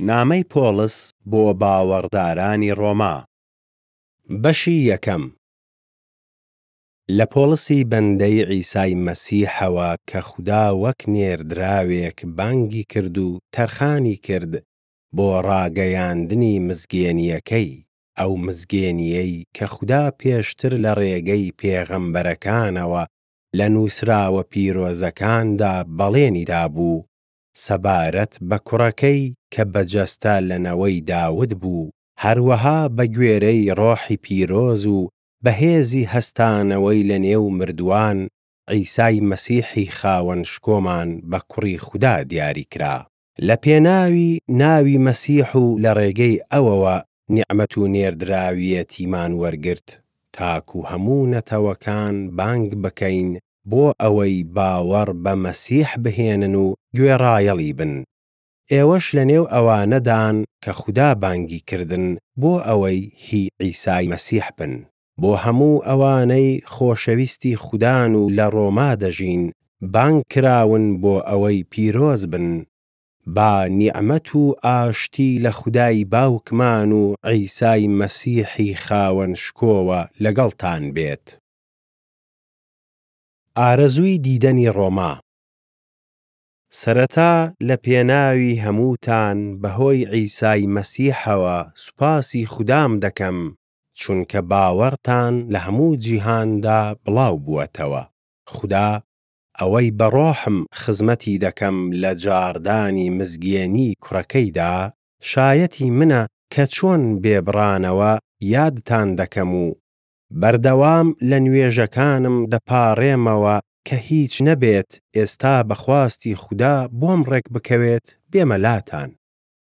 نامەی پۆلس بۆ باوەڕدارانی ڕۆما بەشی یەکەم. لە پۆلسی بەندەی عیسای مەسیحەوە کە خودا وەک نێردراوێک بانگی کرد و تەرخانی کرد بۆ ڕاگەیاندنی مزگێنیەکەی، ئەو مزگێنیەی کە خودا پێشتر لە ڕێگەی پێغەمبەرەکانەوە لە نووسراوە پیرۆزەکاندا بەڵێنی دابوو، سەبارەت بە کوڕەکەی کە بەجەستە لەنەوەی داود بوو، هەروەها بە گوێرەی ڕۆحی پیرۆز و بەهێزی هەستانەوەی لە نێو مردووان عیسای مەسیحی خاوەن شکۆمان بە کوڕی خودا دیاری کرا. لە پێناوی ناوی مەسیح و لە ڕێگەی ئەوەوە نیعمەت و نێردراویەتیمان وەرگرت، تاکو هەموو نەتەوەکان بانگ بکەین بۆ ئەوەی باوەڕ بە مەسیح بهێنن و گوێڕایەڵی بن. ئێوەش لە نێو ئەوانەدان کە خودا بانگی کردن بۆ ئەوەی هی عیسای مەسیح بن. بۆ هەموو ئەوانەی خۆشەویستی خودان و لە ڕۆما دەژین بانگ کراون بۆ ئەوەی پیرۆز بن. با نیعمەت و ئاشتی لە خودای باوکمان و عیسای مەسیحی خاوەن شکۆوە لەگەڵتان بێت. ئارەزووی دیدەنی ڕۆما. سەرەتا لە پێناوی هەمووتان بەهۆی عیسای مەسیحەوە سوپاسی خودام دەکەم، چونکە باوەڕتان لە هەموو جیهاندا بڵاو بووەتەوە. خوددا ئەوەی بە ڕۆحم خزمەتی دەکەم لە جاردانی مزگێنی کوڕەکەیدا شایەتی منە کە چۆن بێبڕانەوە یادتان دەکەم و بەردەوام لە نوێژەکانم دەپاڕێمەوە کە هیچ نەبێت ئێستا بەخواستی خوددا بۆم ڕێک بکەوێت بێمەلاتان.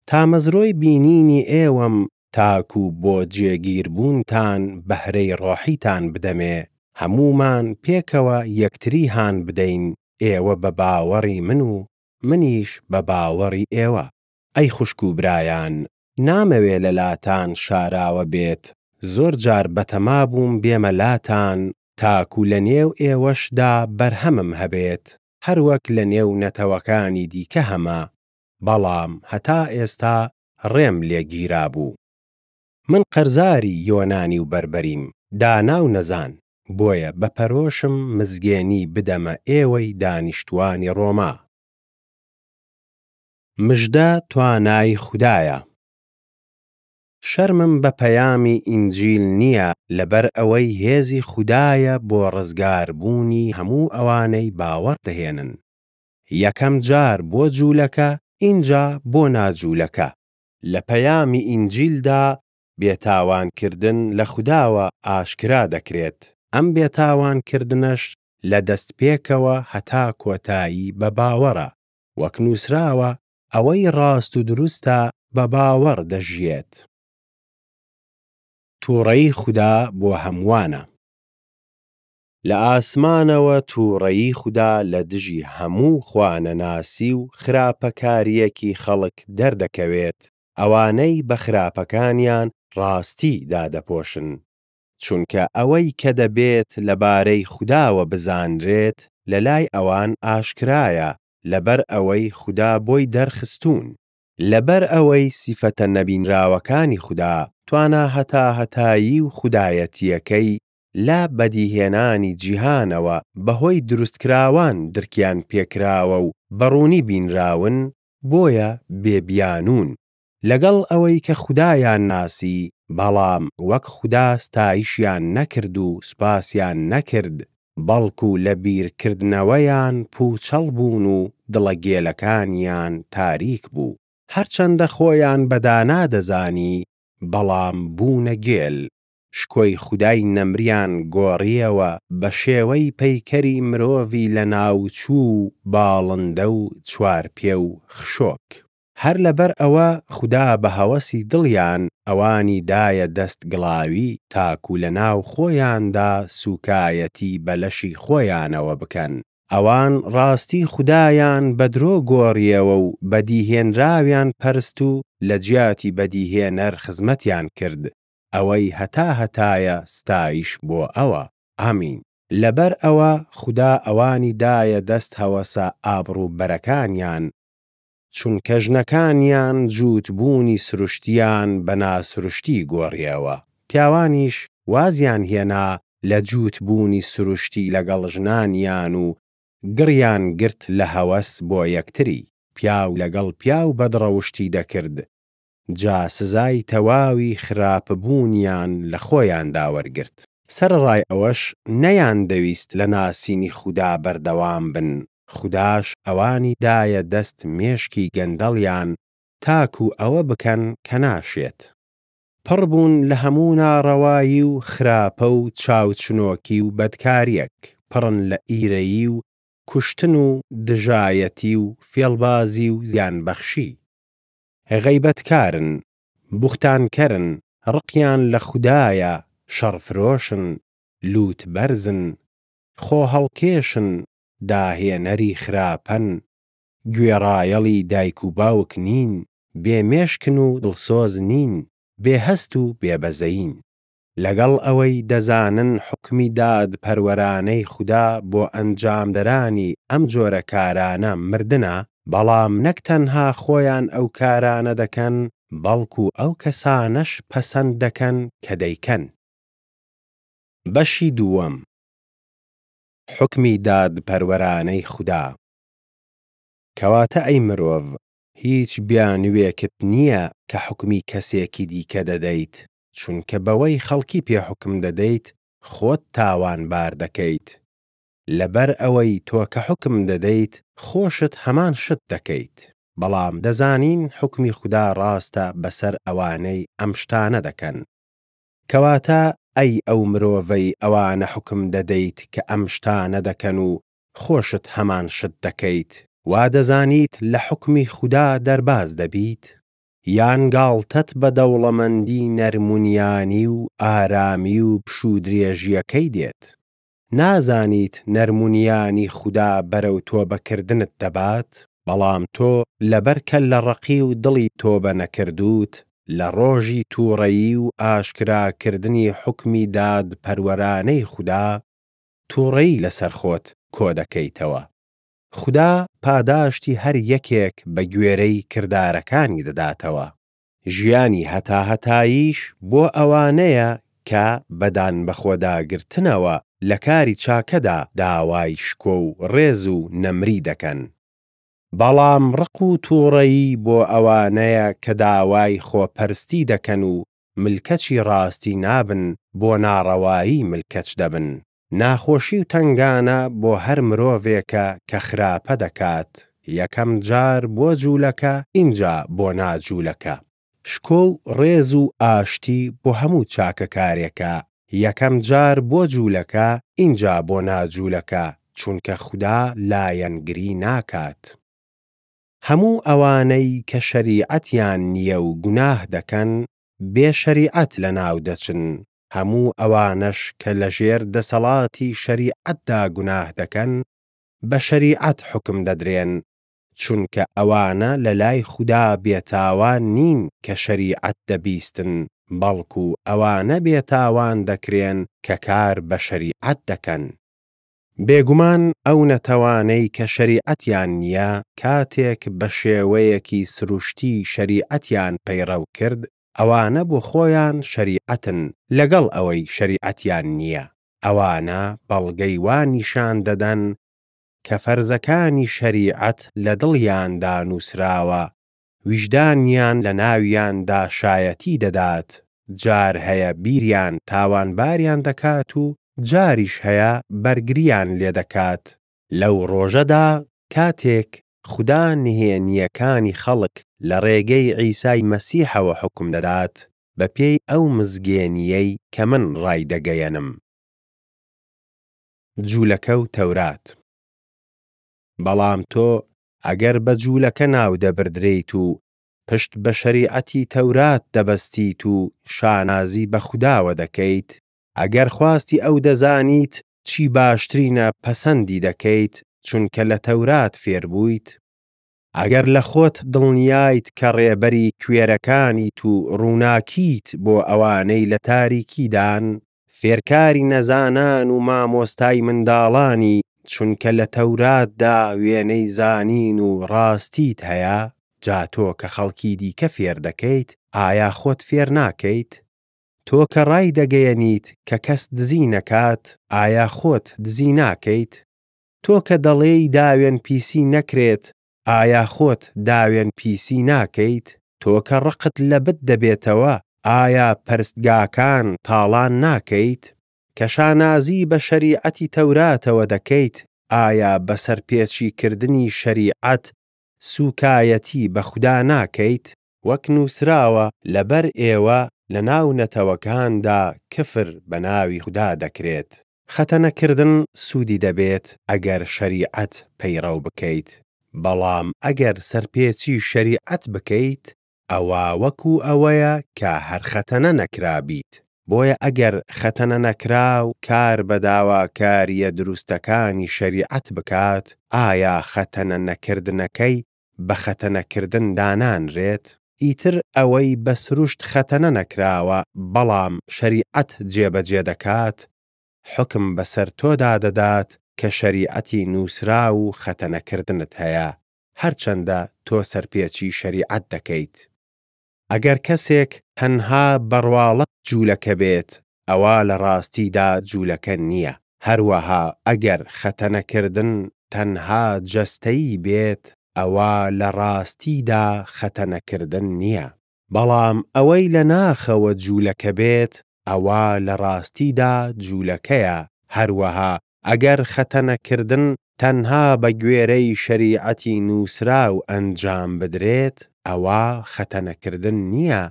تا مەزرۆی بینینی ئێوەم تاکو بۆ جێگیربوونتان بەهرەی ڕۆحیتان بدەمێ، هەمومان پێکەوە یەکتری هان بدەین، ئێوە بە باوەڕی من و منیش بە باوەڕی ئێوە. ئەی خوشک و برایان، نامەوێ لەلاتان شاراوە بێت، زۆر جار بەتەما بووم بێمەلاتان، تاکو لە نێو ئێوەشدا بەرهەمم هەبێت، هەروەک لە نێو نەتەوەکانی دیکە هەمە، بەڵام هەتا ئێستا ڕێم لێگیرا بوو. من قەرزاری یۆنانی و بەربەریم، دانا و نەزان، بۆیە بە پەرۆشم مزگێنی بدەمە ئێوەی دانیشتوانی ڕۆما. مژدە توانای خودایە. شەرمم بە پەیامی ئینجیل نییە، لەبەر ئەوەی هێزی خودایە بۆ ڕزگاربوونی هەموو ئەوانەی باوەڕ دەهێنن، یەکەم جار بۆ جوولەکە، ئینجا بۆ ناجوولەکە. لە پەیامی ئینجیلدا بێتاوانکردن لە خوداوە ئاشکرا دەکرێت، ئەم بێتاوانکردنەش لە دەستپێکەوە هەتا کۆتایی بە باوەڕە، وەک نووسراوە ئەوەی ڕاست و دروستە بە باوەڕ دەژیێت. تووڕەیی خوددا بۆ هەمووانە. لە ئاسمانەوە تووڕەیی خوددا لە دژی هەموو خوانەناسی و خراپەکاریەکی خەڵک دەردەکەوێت، ئەوانەی بە خراپەکانیان ڕاستی دادەپۆشن، چونکە ئەوەی کە دەبێت لەبارەی خوداوە بزانرێت لە لای ئەوان ئاشکرایە، لەبەر ئەوەی خوددا بۆی دەرخستوون، لەبەر ئەوەی سیفەتە نەبینراوەکانی خوددا، توانە هەتایی و خودایەتیەکەی لە بەدیهێنانی جیهانەوە بەهۆی دروستکراوان درکیان پێکراوە و بەڕوونی بینراون، بۆیە بێبیانون، لەگەڵ ئەوەی کە خودایان ناسی، بەڵام وەک خوددا ستایشیان نەکرد و سوپاسیان نەکرد، بەڵکو لە بیرکردنەوەیان پوچەڵ بوون و دڵە گێلەکانیان تاریک بوو، هەرچەندە خۆیان بەدانا دەزانی، بەڵام بوونە گێل. شکۆی خودای نەمریان گۆڕیەوە بە شێوەی پەیکەری مرۆڤی لە ناوچوو باڵندە و چوارپێ و خشۆک. هەر لەبەر ئەوە خوددا بە هەوەسی دڵیان ئەوانی دایە دەست گڵاوی، تاکو لە ناو خۆیاندا سوکایەتی بەلەشی خۆیانەوە بکەن. ئەوان ڕاستی خودایان بە درۆ گۆڕیەوە و بەدیهێنراویان پەرست و لە جیاتی بەدیهێنەر خزمەتیان کرد، ئەوەی هەتایە ستایش بۆ ئەوە. ئامین. لەبەر ئەوە خوددا ئەوانی دایە دەست هەوەسە ئابڕوو بەرەکانیان، چونکە ژنەکانیان جووتبوونی سروشتیان بە ناسروشتی گۆڕیەوە. پیاوانیش وازیان هێنا لە جووتبوونی سروشتی لەگەڵ ژنانیان و گڕیان گرت لە هەوەس بۆ یەکتری. پیاو لەگەڵ پیاو بەدڕەوشتی دەکرد، جا سزای تەواوی خراپبوونیان لە خۆیاندا وەرگرت. سەرڕای ئەوەش نەیان دەویست لە ناسینی خودا بەردەوام بن، خوداش ئەوانی دایە دەست مێشکی گەندەڵیان تاکو ئەوە بکەن کە ناشێت. پڕبوون لە هەموو ناڕەوایی و خراپە و چاوچنۆکی و بەدکاریەک، پڕن لە ئیرەیی و کوشتن و دژایەتی و فێڵبازی و زیانبەخشی. غەیبەتکارن، بوختانکەرن، ڕقیان لە خودایە، شەڕفرۆشن، لووتبەرزن، خۆهەڵکێشن، داهێنەری خراپەن، گوێڕایەڵی دایک و باوک نین، بێمێشکن و دڵسۆز نین، بێهەست و بێبەزەین. لەگەڵ ئەوەی دەزانن حکمی دادپەروەرانەی خودا بۆ ئەنجامدەرانی ئەم جۆرە کارانە مردنە، بەڵام نەک تەنها خۆیان ئەو کارانە دەکەن، بەڵکو ئەو کەسانەش پەسەند دەکەن کە دەیکەن. بەشی دووەم، حکمی دادپەروەرانەی خودا. کەواتە ئەی مرۆڤ، هیچ بیانوێکت نییە کە حکمی کەسێکی دیکە دەدەیت، چونکە بەوەی خەڵکی پێ حکم دەدەیت خۆت تاوانبار دەکەیت. لەبەر ئەوەی تۆ کە حکم دەدەیت خۆشت هەمان شت دەکەیت، بەڵام دەزانین حکمی خودا ڕاستە بەسەر ئەوانەی ئەم شتانە دەکەن. کەواتە ئەی ئەو مرۆڤەی ئەوانە حکم دەدەیت کە ئەم شتانە دەکەن و خۆشت هەمان شت دەکەیت، وا دەزانیت لە حکمی خودا دەرباز دەبیت؟ یان گاڵتەت بە دەوڵەمەندی نەرمونیانی و ئارامی و پشودرێژیەکەی دێت؟ نازانیت نەرمونیانی خودا بەرەو تۆبەکردنت دەبات، بەڵام تۆ لەبەر کە لە ڕەقی و دڵی تۆبە نەکردووت، لە ڕۆژی تووڕەیی و ئاشکراکردنی حکمی دادپەروەرانەی خودا تووڕەیی لەسەر خۆت کۆ دەکەیتەوە. خودا پاداشتی هەر یەکێک بە گوێرەی کردارەکانی دەداتەوە. ژیانی هەتاهەتاییش بۆ ئەوانەیە کە بەدان بەخۆداگرتنەوە لە کاری چاکەدا داوای شکۆ و ڕێز و نەمری دەکەن. بەڵام ڕق و تووڕەیی بۆ ئەوانەیە کە داوای خۆپەرستی دەکەن و ملکەچی ڕاستی نابن، بۆ ناڕەوایی ملکەچ دەبن. ناخۆشی و تنگانە بۆ هەر مرۆڤێکە کە خراپە دەکات، یەکەم جار بۆ جوولەکە ئینجا بۆ ناجوولەکە. شکۆ و ڕێز و ئاشتی بۆ هەموو چاکەکارێکە، یەکەم جار بۆ جوولەکە ئینجا بۆ ناجوولەکە، چونکە خودا لایەنگری ناکات. هەموو ئەوانەی کە شەریعەتیان نییە و گوناه دەکەن بێ شەریعەت لە ناو دەچن، هەموو ئەوانەش کە لەژێر دەسەڵاتی شەریعەتدا گوناه دەکەن بە شەریعەت حکم دەدرێن، چونکە ئەوانە لە لای خودا بێتاوان نین کە شەریعەت دەبیستن، بەڵکو ئەوانە بێتاوان دەکرێن کە کار بە شەریعەت دەکەن. بێگومان ئەو نەتەوانەی کە شەریعەتیان نییە کاتێک بە شێوەیەکی سروشتی شەریعەتیان پەیڕەو کرد، ئەوانە بۆ خۆیان شەریعەتن لەگەڵ ئەوەی شەریعەتیان نییە. ئەوانە بەڵگەی وانیشان دەدەن کە فەرزەکانی شەریعەت لە دڵیاندا نووسراوە، ویژدانیان لە ناویاندا شایەتی دەدات، جار هەیە بیریان تاوانباریان دەکات و جاریش هەیە بەرگریان لێ دەکات. لەو ڕۆژەدا کاتێک خودا نهێنیەکانی خەڵک لە ڕێگەی عیسای مەسیحەوە حکم دەدات بە پێی ئەو مزگێنیەی کە من ڕایدەگەیەنم. جوولەکە و تەورات. بەڵام تۆ ئەگەر بە جوولەکە ناو دەبردرێیت و پشت بە شەریعەتی تەورات دەبەستیت و شانازی بە خوداوە دەکەیت، ئەگەر خواستی ئەو دەزانیت چی باشترینە پەسەندی دەکەیت چونکە لە تەورات فێر بوویت، ئەگەر لە خۆت دڵنیایت کە ڕێبەری کوێرەکانیت و ڕووناکیت بۆ ئەوانەی لە تاریکیدان، فێرکاری نەزانان و مامۆستای منداڵانی، چونکە لە تەوراتدا وێنەی زانین و ڕاستیت هەیە، جا تۆ کە خەڵکی دیکە فێر دەکەیت ئایا خۆت فێر ناکەیت؟ تۆ کە ڕای دەگەیەنیت کە کەس دزی نەکات ئایا خۆت دزی ناکەیت؟ تۆ کە دەڵێی داوێن پیسی نەکرێت ئایا خۆت داوێن پیسی ناکەیت؟ تۆ کە ڕقت لە بت دەبێتەوە ئایا پەرستگاکان تاڵان ناکەیت؟ کە شانازی بە شەریعەتی تەوراتەوە دەکەیت ئایا بەسەر پێچیکردنی شەریعەت سوکایەتی بە خودا ناکەیت؟ وەک نووسراوە لەبەر ئێوە لە ناو نەتەوەکاندا کفر بە ناوی خودا دەکرێت. خەتەنەکردن سوودی دەبێت ئەگەر شەریعەت پەیڕەو بکەیت، بەڵام ئەگەر سەرپێچی شەریعەت بکەیت ئەوە وەکو ئەوەیە کە هەر خەتەنە نەکرابیت. بۆیە ئەگەر خەتەنە نەکراو کار بە داواکاریە دروستەکانی شەریعەت بکات ئایا خەتەنە نەکردنەکەی بە خەتەنەکردن دانانرێت؟ ئیتر ئەوەی بە سروشت خەتەنە نەکراوە بەڵام شەریعەت جێبەجێ دەکات حکم بەسەر تۆدا دەدات کە شەریعەتی نووسرا و خەتەنەکردنت هەیە هەرچەندە تۆ سەرپێچی شەریعەت دەکەیت. ئەگەر کەسێک تەنها بەڕواڵەت جوولەکە بێت ئەوە لە ڕاستیدا جوولەکە نییە. هەروەها ئەگەر خەتەنەکردن تەنها جەستەیی بێت ئەوە لە ڕاستیدا خەتەنەکردن نییە. بەڵام ئەوەی لە ناخەوە جوولەکە بێت ئەوە لە ڕاستیدا جوولەکەیە. هەروەها ئەگەر خەتەنەکردن تەنها بە گوێرەی شەریعەتی نووسرا و ئەنجام بدرێت ئەوە خەتەنەکردن نییە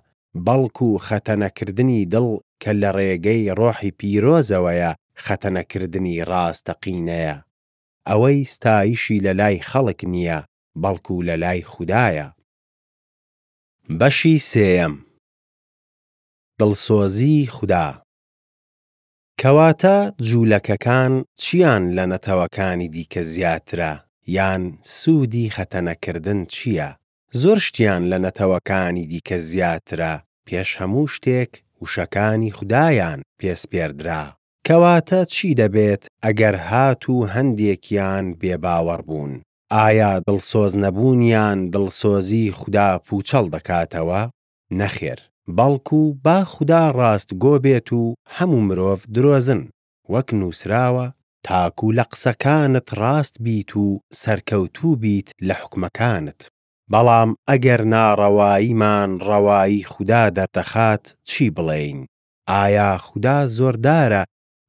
بەڵکو خەتەنەکردنی دڵ کە لە ڕێگەی ڕۆحی پیرۆزەوەیە خەتەنەکردنی ڕاستەقینەیە. ئەوەی ستایشی لە لای خەڵک نییە بەڵکو لە لای خودایە. بەشی سێیەم دڵسۆزی خودا. کەواتە جوولەکەکان چیان لە نەتەوەکانی دیکە زیاترە یان سوودی خەتەنەکردن چییە؟ زۆر شتیان لە نەتەوەکانی دیکە زیاترە پێش هەموو شتێک وشەکانی خودایان پێسپێردرا. کەواتە چی دەبێت ئەگەر هات و هەندێکیان بێباوەڕ بوون؟ ئایا دڵسۆز نەبوونیان دڵسۆزی خودا پوچەڵ دەکاتەوە؟ نەخێر، بەڵکو با خودا ڕاستگۆ بێت و هەموو مرۆڤ درۆزن وەک نووسراوە تاکو لە قسەکانت ڕاست بیت و سەرکەوتوو بیت لە حکمەکانت. بەڵام ئەگەر ناڕەواییمان ڕەوایی خودا دەردەخات چی بڵێین؟ ئایا خودا زۆردارە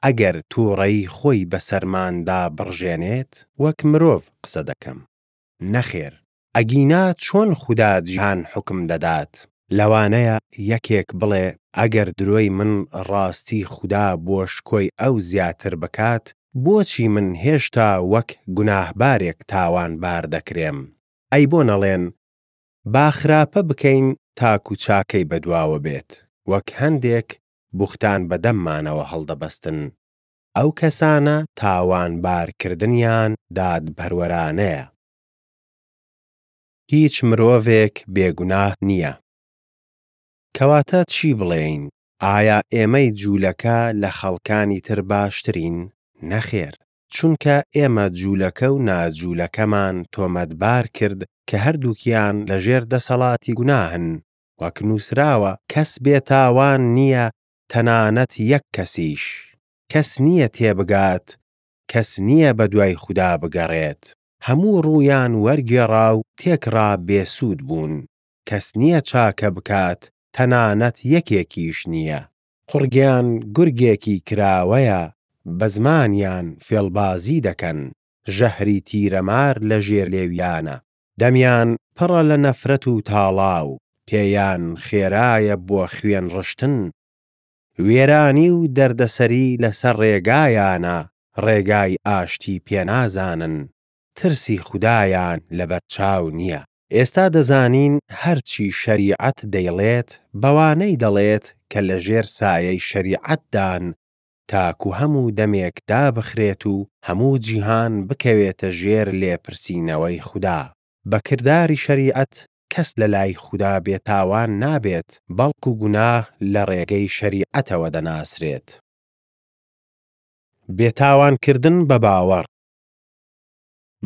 ئەگەر تووڕەیی خۆی بەسەرماندا بڕژێنێت؟ وەک مرۆڤ قسە دەکەم. نەخێر، ئەگینا چۆن خودا جیهان حکم دەدات؟ لەوانەیە یەکێک بڵێ ئەگەر درۆی من ڕاستی خودا بۆ شکۆی ئەو زیاتر بکات بۆچی من هێشتا وەک گوناهبارێک تاوانبار دەکرێم؟ ئەی بۆ نەڵێن با خراپە بکەین تاکو چاکەی بەدواوە بێت وەک هەندێک بوختان بەدەممانەوە هەڵدەبەستن. ئەو کەسانە تاوانبارکردنیان دادپەروەرانەیە. هیچ مرۆڤێک بێگوناه نییە. کەواتە چی بڵێین؟ ئایا ئێمەی جوولەکە لە خەڵکانی تر باشترین؟ نەخێر، چونکە ئێمە جوولەکە و ناجوولەکەمان تۆمەتبار کرد کە هەردووکیان لەژێر دەسەڵاتی گوناهن. وەک نووسراوە کەس بێتاوان نییە تەنانەت یەک کەسیش. کەس نییە تێبگات، کەس نییە بە دوای خودا بگەڕێت. هەموو ڕوویان وەرگێڕا و تێکڕا بێسوود بوون. کەس نییە چاکە بکات، تەنانەت یەکێکیش نییە. قورگیان گورگێکی کراوەیە، بە زمانیان فێڵبازی دەکەن. ژەهری تیرەمار لە ژێر لێویانە. دەمیان پڕە لە نەفرەت و تاڵاو. پێیان خێرایە بۆ خوێن ڕشتن. وێرانی و دەردەسەری لەسەر ڕێگایانە، ڕێگای ئاشتی پێنازانن. ترسی خودایان لەبەرچاو نییە. ئێستا دەزانین هەرچی شەریعەت دەیڵێت بەوانەی دەڵێت کە لەژێر سایەی شەریعەتدان تاکو هەموو دەمێک دابخرێت و هەموو جیهان بکەوێتە ژێر لێپرسینەوەی خودا. بە کرداری شەریعەت کەس لە لای خودا بێتاوان نابێت بەڵکو گوناه لە ڕێگەی شەریعەتەوە دەناسرێت. بێتاوانکردن بە باوەڕ.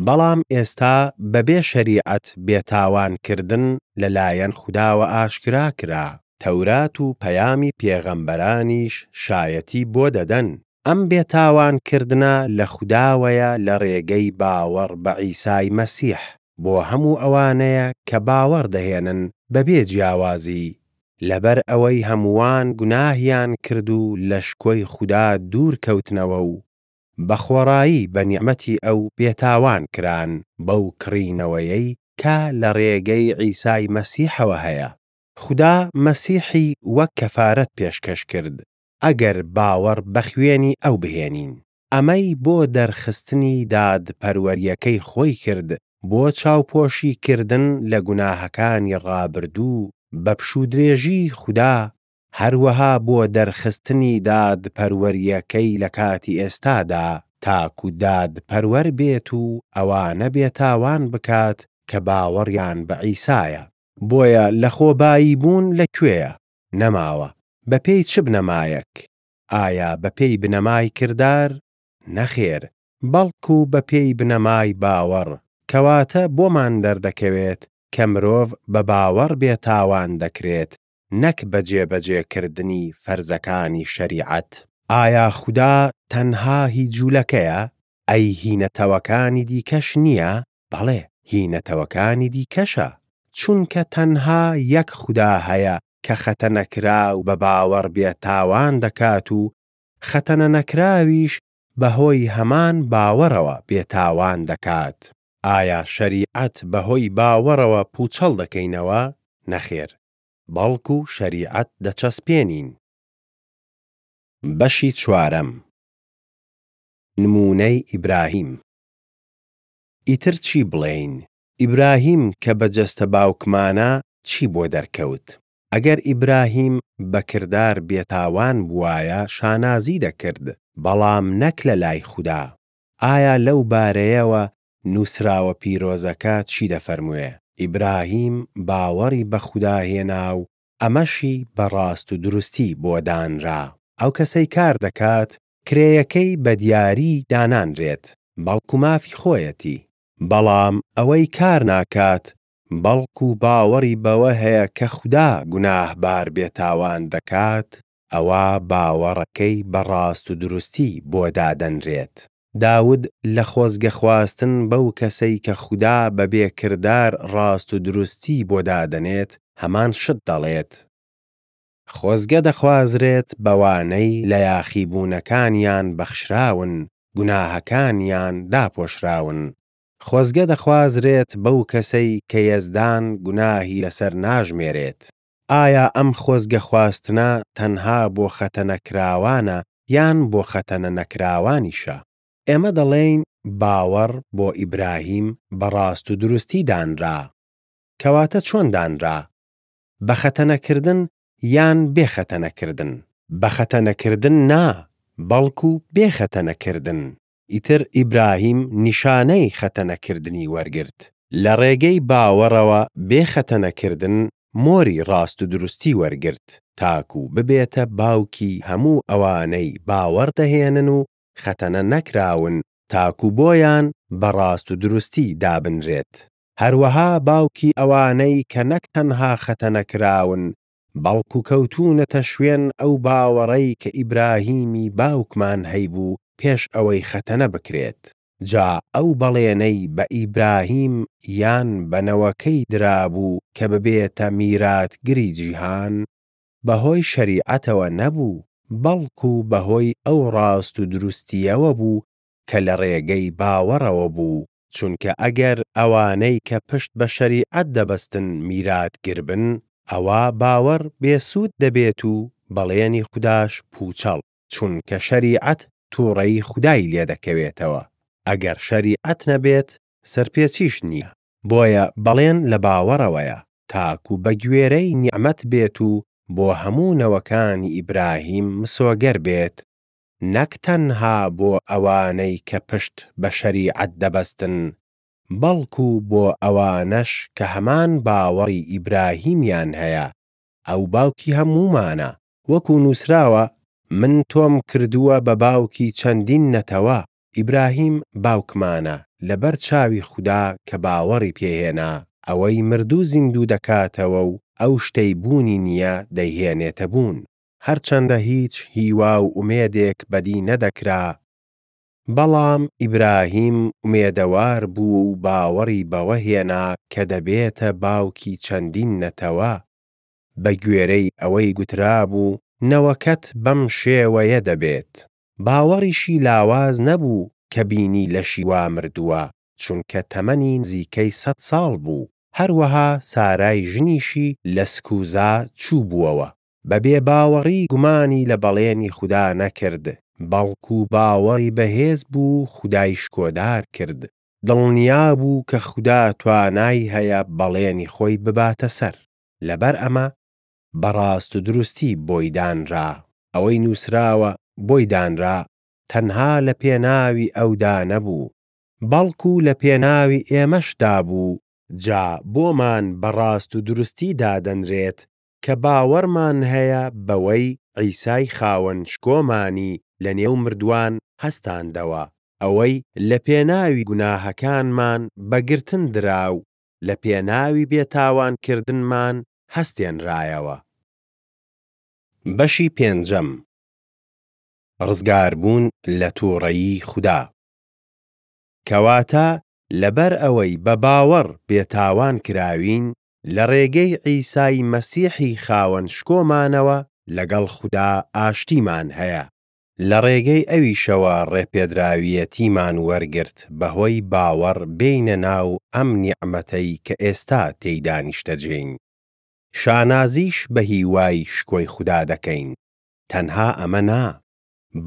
بەڵام ئێستا بەبێ شەریعەت بێتاوانکردن لەلایەن خوداوە ئاشکرا کرا. تەورات و پەیامی پێغەمبەرانیش شایەتی بۆ دەدەن. ئەم بێتاوانکردنە لە خوداوەیە لە ڕێگەی باوەڕ بە عیسای مەسیح بۆ هەموو ئەوانەیە کە باوەڕ دەهێنن بەبێ جیاوازی، لەبەر ئەوەی هەمووان گوناهیان کرد و لە شکۆی خوددا دوور کەوتنەوە و بە خۆڕایی بە نیعمەتی ئەو بێتاوان کران بەو کڕینەوەیەی کە لە ڕێگەی عیسای مەسیحەوە هەیە. خوددا مەسیحی وەک کەفارەت پێشکەش کرد ئەگەر باوەڕ بە خوێنی ئەو بهێنین. ئەمەی بۆ دەرخستنی دادپەروەریەکەی خۆی کرد بۆ چاوپۆشیکردن لە گوناهەکانی ڕابردوو بە پشودرێژی خوددا، هەروەها بۆ دەرخستنی دادپەروەریەکەی لە کاتی ئێستادا تاکو دادپەروەر بێت و ئەوانە بێتاوان بکات کە باوەڕیان بە عیسایە. بۆیە لە خۆبایی بوون لەکوێیە؟ نەماوە. بەپێی چ بنەمایەک؟ ئایا بەپێی بنەمای کردار؟ نەخێر، بەڵکو بەپێی بنەمای باوەڕ. کەواتە بۆمان دەردەکەوێت کە مرۆڤ بە باوەڕ بێتاوان دەکرێت، نەک بە جێبەجێکردنی فەرزەکانی شەریعەت. ئایا خوددا تەنها هی جوولەکەیە؟ ئەی هینەتەوەکانی دیکەش نییە؟ بەڵێ، هینەتەوەکانی دیکەشە، چونکە تەنها یەک خوددا هەیە کە خەتە نەکرا و بە باوەڕ بێتاوان دەکات و خەتەنە نەکراویش بەهۆی هەمان باوەڕەوە بێتاوان دەکات. ئایا شەریعەت بەهۆی باوەڕەوە پوچەڵ دەکەینەوە؟ نەخێر، بەڵکو شەریعەت دەچەسپێنین. بەشی چوارەم. نمونەی ئیبراهیم. ئیتر چی بڵێین؟ ئیبراهیم کە بەجەستە باوکمانە چی بۆ دەرکەوت؟ ئەگەر ئیبراهیم بە کردار بێتاوان بوایە شانازی دەکرد، بەڵام نەک لە لای خوددا. ئایا لەو بارەیەوە نووسراوە پیرۆزەکە چی دەفەرموێ؟ ئیبراهیم باوەڕی بە خوددا هێنا و ئەمەشی بەڕاست و دروستی بۆ دانرا. ئەو کەسەی کار دەکات کرێیەکەی بە دیاری دانانرێت، بەڵکو مافی خۆیەتی. بەڵام ئەوەی کار ناکات بەڵکو باوەڕی بەوە هەیە کە خوددا گوناهبار بێتاوان دەکات، ئەوە باوەڕەکەی بەڕاست و دروستی بۆ دادەنرێت. داود لە خۆزگە خواستن بەو کەسەی کە خوددا بەبێ کردار ڕاست و دروستی بۆ دادەنێت هەمان شت دەڵێت. خۆزگە دەخوازرێت بەوانەی لە یاخیبوونەکانیان بەخشراون، گوناهەکانیان داپۆشراون. خۆزگە دەخوازرێت بەو کەسەی کە یەزدان گوناهی لەسەر ناژمێرێت. ئایا ئەم خۆزگە خواستنە تەنها بۆ خەتە نەکراوانە یان بۆ خەتەنە نەکراوانیشە؟ ئێمە دەڵێین باوەڕ بۆ ئیبراهیم بەڕاست و دروستی دانرا. کەواتە چۆن دانرا؟ بە خەتەنەکردن یان بێخەتەنەکردن؟ بە خەتەنەکردن نا، بەڵکو بێخەتەنەکردن. ئیتر ئیبراهیم نیشانەی خەتەنەکردنی وەرگرت. لە ڕێگەی باوەڕەوە بێخەتەنەکردن مۆری ڕاست و دروستی وەرگرت تاکو ببێتە باوکی هەموو ئەوانەی باوەڕ دەهێنن و خەتەنە نەکراون تاکو بۆیان بەڕاست و دروستی دابنرێت. هەروەها باوکی ئەوانەی کە نەک تەنها خەتەنەکراون بەڵکو کەوتونەتە شوێن ئەو باوەڕەی کە ئیبراهیمی باوکمان هەیبوو پێش ئەوەی خەتەنە بکرێت. جا ئەو بەڵێنەی بە ئیبراهیم یان بەنەوەکەی درابوو کە ببێتە میراتگری جیهان بەهۆی شەریعەتەوە نەبوو، بەڵکو بەهۆی ئەو ڕاست و دروستیەوە بوو کە لە ڕێگەی باوەڕەوە بوو. چونکە ئەگەر ئەوانەی کە پشت بە شەریعەت دەبەستن میراتگر بن، ئەوە باوەڕ بێسوود دەبێت و بەڵێنی خوداش پوچەڵ، چونکە شەریعەت تووڕەی خودای لێ دەکەوێتەوە. ئەگەر شەریعەت نەبێت سەرپێچیش نییە. بۆیە بەڵێن لە باوەڕەوەیە تاکو بە گوێرەی نیعمەت بێت و بۆ هەموو نەوەکانی ئیبراهیم مسۆگەر بێت، نەک تەنها بۆ ئەوانەی کە پشت بە شەریعەت دەبەستن، بەڵکو بۆ ئەوانەش کە هەمان باوەڕی ئیبراهیمیان هەیە. ئەو باوکی هەمومانە، وەکو نووسراوە من تۆم کردووە بە باوکی چەندین نەتەوە. ئیبراهیم باوکمانە لەبەر چاوی خوددا کە باوەڕی پێهێنا ئەوەی مردوو زیندوو دەکاتەوە و ئەو شتەی بوونی نییە دەیهێنێتە بوون هەرچەندە هیچ هیوا و ئومێدێک بەدی نەدەکرا بەڵام ئیبراهیم ئومێدەوار بوو و باوەڕی بەوە هێنا کە دەبێتە باوکی چەندین نەتەوە بە گوێرەی ئەوەی گوترابوو نەوەکەت بەم شێوەیە دەبێت باوەڕیشی لاواز نەبوو کە بینی لەشی وا مردووە چونکە تەمەنی نزیکەی 100 ساڵ بوو هەروەها سارای ژنیشی لە سکوزا چوو بووەوە بەبێ باوەڕی گومانی لە بەڵێنی خوددا نەکرد بەڵکو باوەڕی بەهێز بوو خودای شکۆدار کرد دڵنیا بوو کە خوددا توانای هەیە بەڵێنی خۆی بباتە سەر لەبەر ئەمە بەڕاست و دروستی بۆی دانرا ئەوەی نووسراوە بۆی دانرا تەنها لە پێناوی ئەودا نەبوو بەڵکو لە پێناوی ئێمەشدا بوو جا بۆمان بەڕاست و دروستی دادەنرێت کە باوەڕمان هەیە بەوەی عیسای خاوەن شکۆمانی لە نێو مردووان هەستاندەوە ئەوەی لە پێناوی گوناهەکانمان بەگرتن دراو لە پێناوی بێتاوانکردنمان هەستێنرایەوە بەشی پێنجەم ڕزگاربوون لە تووڕەیی خوددا کەواتە لەبەر ئەوەی بە باوەڕ بێتاوان کراوین لە ڕێگەی عیسای مەسیحی خاوەن شکۆمانەوە لەگەڵ خوددا ئاشتیمان هەیە لە ڕێگەی ئەویشەوە ڕێپێدراویەتیمان وەرگرت بەهۆی باوەڕ بینە ناو ئەم نیعمەتەی کە ئێستا تێیدا نیشتەجێین شانازیش بە هیوای شکۆی خوددا دەکەین تەنها ئەمە نا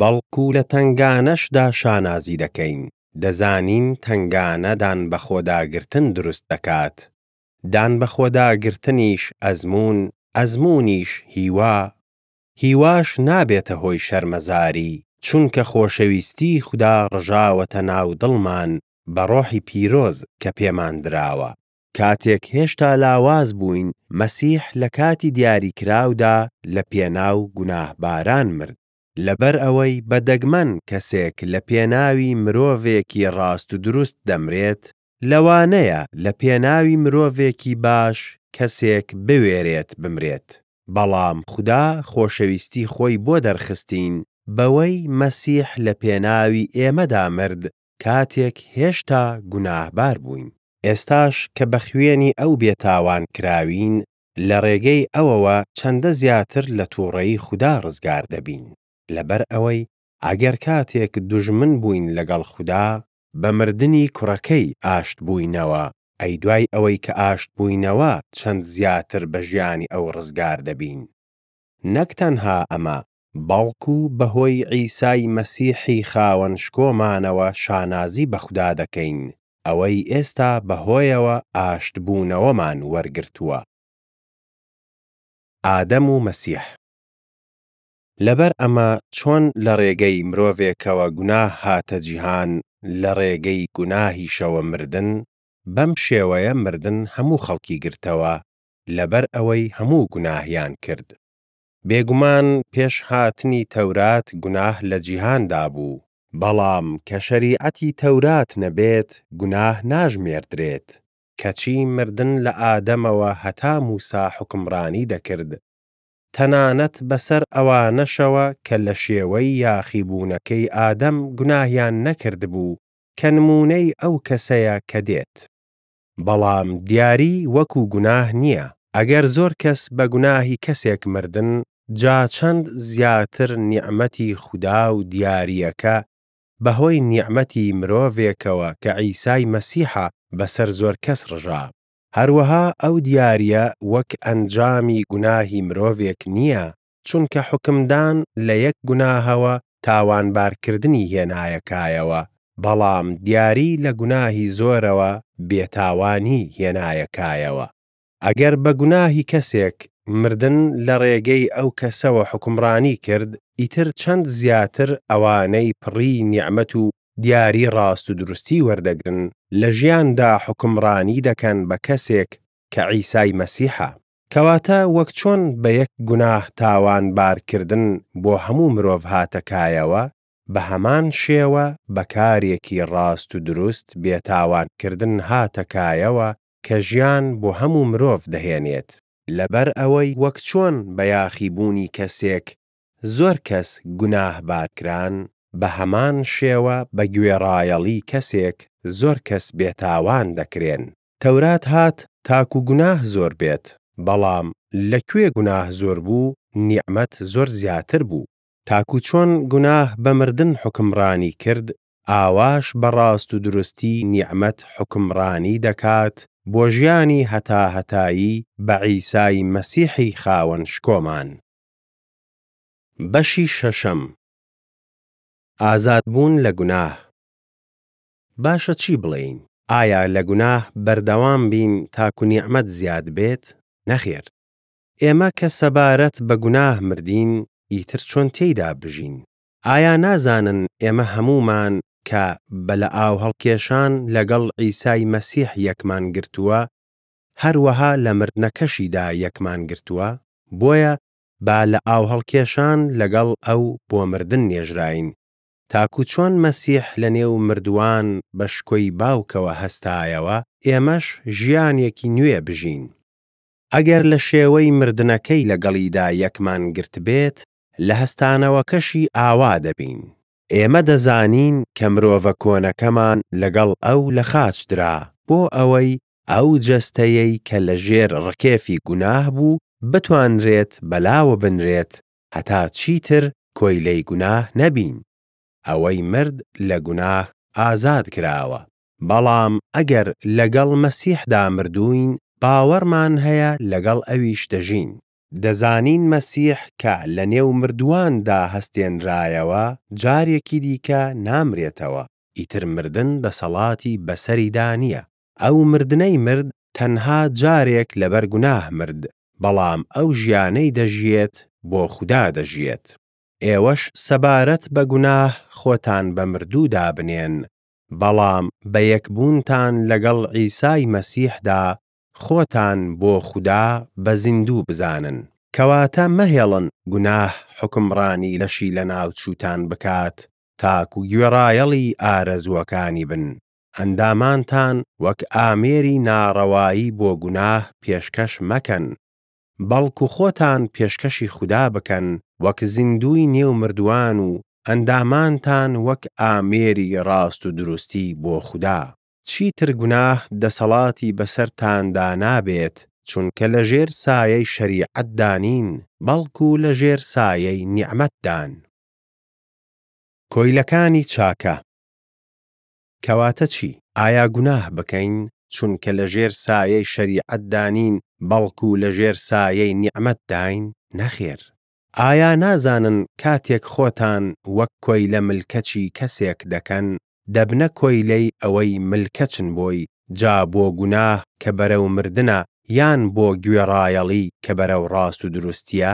بەڵکو لە تنگانەشدا شانازی دەکەین دەزانین تنگانە دان بە خۆداگرتن دروست دەکات دان بە خۆداگرتنیش ئەزموون ئەزمونیش هیواش نابێتە هۆی شەرمەزاری چونکە خۆشەویستی خوددا ڕژاوەتە ناو دڵمان بە ڕۆحی پیرۆز کە پێمان دراوە کاتێک هێشتا لاواز بووین مەسیح لە کاتی دیاریکراودا لە پێناو گوناهباران مرد لەبەر ئەوەی بە دەگمەن کەسێک لە پێناوی مرۆڤێکی ڕاست و دروست دەمرێت لەوانەیە لە پێناوی مرۆڤێکی باش کەسێک بوێرێت بمرێت بەڵام خوددا خۆشەویستی خۆی بۆ دەرخستین بەوەی مەسیح لە پێناوی ئێمەدا مرد کاتێک هێشتا گوناهبار بووین ئێستاش کە بە خوێنی ئەو بێتاوان کراوین لە ڕێگەی ئەوەوە چەندە زیاتر لە تووڕەیی خوددا ڕزگار دەبین لەبەر ئەوەی ئەگەر کاتێک دوژمن بووین لەگەڵ خوددا بە مردنی کوڕەکەی ئاشت بووینەوە ئەی دوای ئەوەی کە ئاشت بووینەوە چەند زیاتر بە ژیانی ئەو ڕزگار دەبین نەک تەنها ئەمە بەڵکو بەهۆی عیسای مەسیحی خاوەن شکۆمانەوە شانازی بە خوددا دەکەین ئەوەی ئێستا بەهۆیەوە ئاشت بوونەوەمان وەرگرتووە ئادەم و مەسیح لەبەر ئەمە چۆن لە ڕێگەی مرۆڤێکەوە گوناه هاتە جیهان لە ڕێگەی گوناهیشەوە مردن بەم شێوەیە مردن هەموو خەڵکی گرتەوە لەبەر ئەوەی هەموو گوناهیان کرد بێگومان پێش هاتنی تەورات گوناه لە جیهاندا بوو بەڵام کە شەریعەتی تەورات نەبێت گوناه ناژمێردرێت کەچی مردن لە ئادەمەوە هەتا موسا حکمڕانی دەکرد تەنانەت بەسەر ئەوانەشەوە کە لە شێوەی یاخیبوونەکەی ئادەم گوناهیان نەکرد بوو کە نمونەی ئەو کەسەیە کە دێت بەڵام دیاری وەکو گوناه نییە ئەگەر زۆر کەس بە گوناهی کەسێک مردن جا چەند زیاتر نیعمەتی خوددا و دیاریەکە بەهۆی نیعمەتی مرۆڤێکەوە کە عیسای مەسیحە بەسەر زۆر کەس ڕژا هەروەها ئەو دیاریە وەک ئەنجامی گوناهی مرۆڤێک نییە چونکە حکمدان لە یەک گوناهەوە تاوانبارکردنی هێنایەکایەوە بەڵام دیاری لە گوناهی زۆرەوە بێتاوانی هێنایەکایەوە ئەگەر بە گوناهی کەسێک مردن لە ڕێگەی ئەو کەسەوە حکمڕانی کرد ئیتر چەند زیاتر ئەوانەی پڕی نیعمەت و دیاری ڕاست و دروستی وەردەگرن لە ژیاندا حکمڕانی دەکەن بە کەسێک کە عیسای مەسیحە کەواتە وەک چۆن بە یەک گوناه تاوانبارکردن بۆ هەموو مرۆڤ هاتەکایەوە بە هەمان شێوە بەکارێکی ڕاست و دروست بێتاوانکردن هاتەکایەوە کە ژیان بۆ هەموو مرۆڤ دەهێنێت. لەبەر ئەوەی وەک چۆن بە یاخیبوونی کەسێک زۆر کەس گوناهبارکران، بە هەمان شێوە بە گوێڕایەڵی کەسێک زۆر کەس بێتاوان دەکرێن. تەورات هات تاکو گوناه زۆر بێت، بەڵام لەکوێ گوناه زۆر بوو، نیعمەت زۆر زیاتر بوو. تاکو چۆن گوناه بە مردن حکمڕانی کرد، ئاواش بەڕاست و دروستی نیعمەت حکمڕانی دەکات بۆ ژیانی هەتاهەتایی بە عیسای مەسیحی خاوەن شکۆمان. بەشی شەشەم: ئازادبوون لە گوناه. باشە چی بڵێین؟ ئایا لە گوناه بەردەوام بین تاکو نیعمەت زیاد بێت؟ نەخێر. ئێمە کە سەبارەت بە گوناه مردین، ئیتر چۆن تێیدا بژین؟ ئایا نازانن ئێمە هەمومان کە بە لە ئاو هەڵکێشان لەگەڵ عیسای مەسیح یەکمان گرتووە، هەروەها لە مردنەکەشیدا یەکمان گرتووە؟ بۆیە با لە ئاو هەڵکێشان لەگەڵ ئەو بۆ مردن نێژراین، تاکو چۆن مەسیح لە نێو مردووان بە شکۆی باوکەوە هەستایەوە، ئێمەش ژیانێکی نوێ بژین. ئەگەر لە شێوەی مردنەکەی لەگەڵیدا یەکمان گرت بێت، لە هەستانەوەکەشی ئاوا دەبین. ئێمە دەزانین کە مرۆڤە کۆنەکەمان لەگەڵ ئەو لە خاچ درا بۆ ئەوەی ئەو جەستەیەی کە لە ژێر ڕکێفی گوناه بوو بتوانرێت بەلاوە بنرێت هەتا چیتر کۆیلەی گوناه نەبین. ئەوەی مرد لە گوناه ئازاد کراوە. بەڵام ئەگەر لەگەڵ مەسیحدا مردووین، باوەڕمان هەیە لەگەڵ ئەویش دەژین. دەزانین مەسیح کە لە نێو مردوواندا هەستێنرایەوە، جارێکی دیکە نامرێتەوە. ئیتر مردن دەسەڵاتی بەسەریدا نییە. ئەو مردنەی مرد تەنها جارێک لەبەر گوناه مرد، بەڵام ئەو ژیانەی دەژیێت بۆ خودا دەژیێت. ئێوەش سەبارەت بە گوناه خۆتان بە مردوودا بنێن، بەڵام بە یەکبوونتان لەگەڵ عیسای مەسیحدا خۆتان بۆ خودا بە زیندوو بزانن. کەواتە مەهێڵن گوناه حکمڕانی لەشی لە ناوچووتان بکات، تاکو گوێڕایەڵی ئارەزووەکانی بن. ئەندامانتان وەک ئامێری ناڕەوایی بۆ گوناه پێشکەش مەکەن، بەڵکو خۆتان پێشکەشی خودا بکەن وەک زیندووی نێو مردووان و ئەندامانتان وەک ئامێری ڕاست و دروستی بۆ خودا. چیتر گوناه دەسەڵاتی بەسەرتاندا نابێت، چونکە لە ژێر سایەی شەریعەتدانین، بەڵکو لە ژێر سایەی نیعمەتدان. کۆیلەکانی چاکە. کەواتە چی؟ ئایا گوناه بکەین چونکە لە ژێر سایەی شەریعەتدانین، بەڵکو لە ژێر سایەی نیعمەتداین؟ نەخێر. ئایا نازانن کاتێک خۆتان وەک کۆیلە ملکەچی کەسێک دەکەن، دەبنە کۆیلەی ئەوەی ملکەچن بۆی، جا بۆ گوناه کە بەرەو مردنە یان بۆ گوێڕایەڵی کە بەرەو ڕاست و دروستیە؟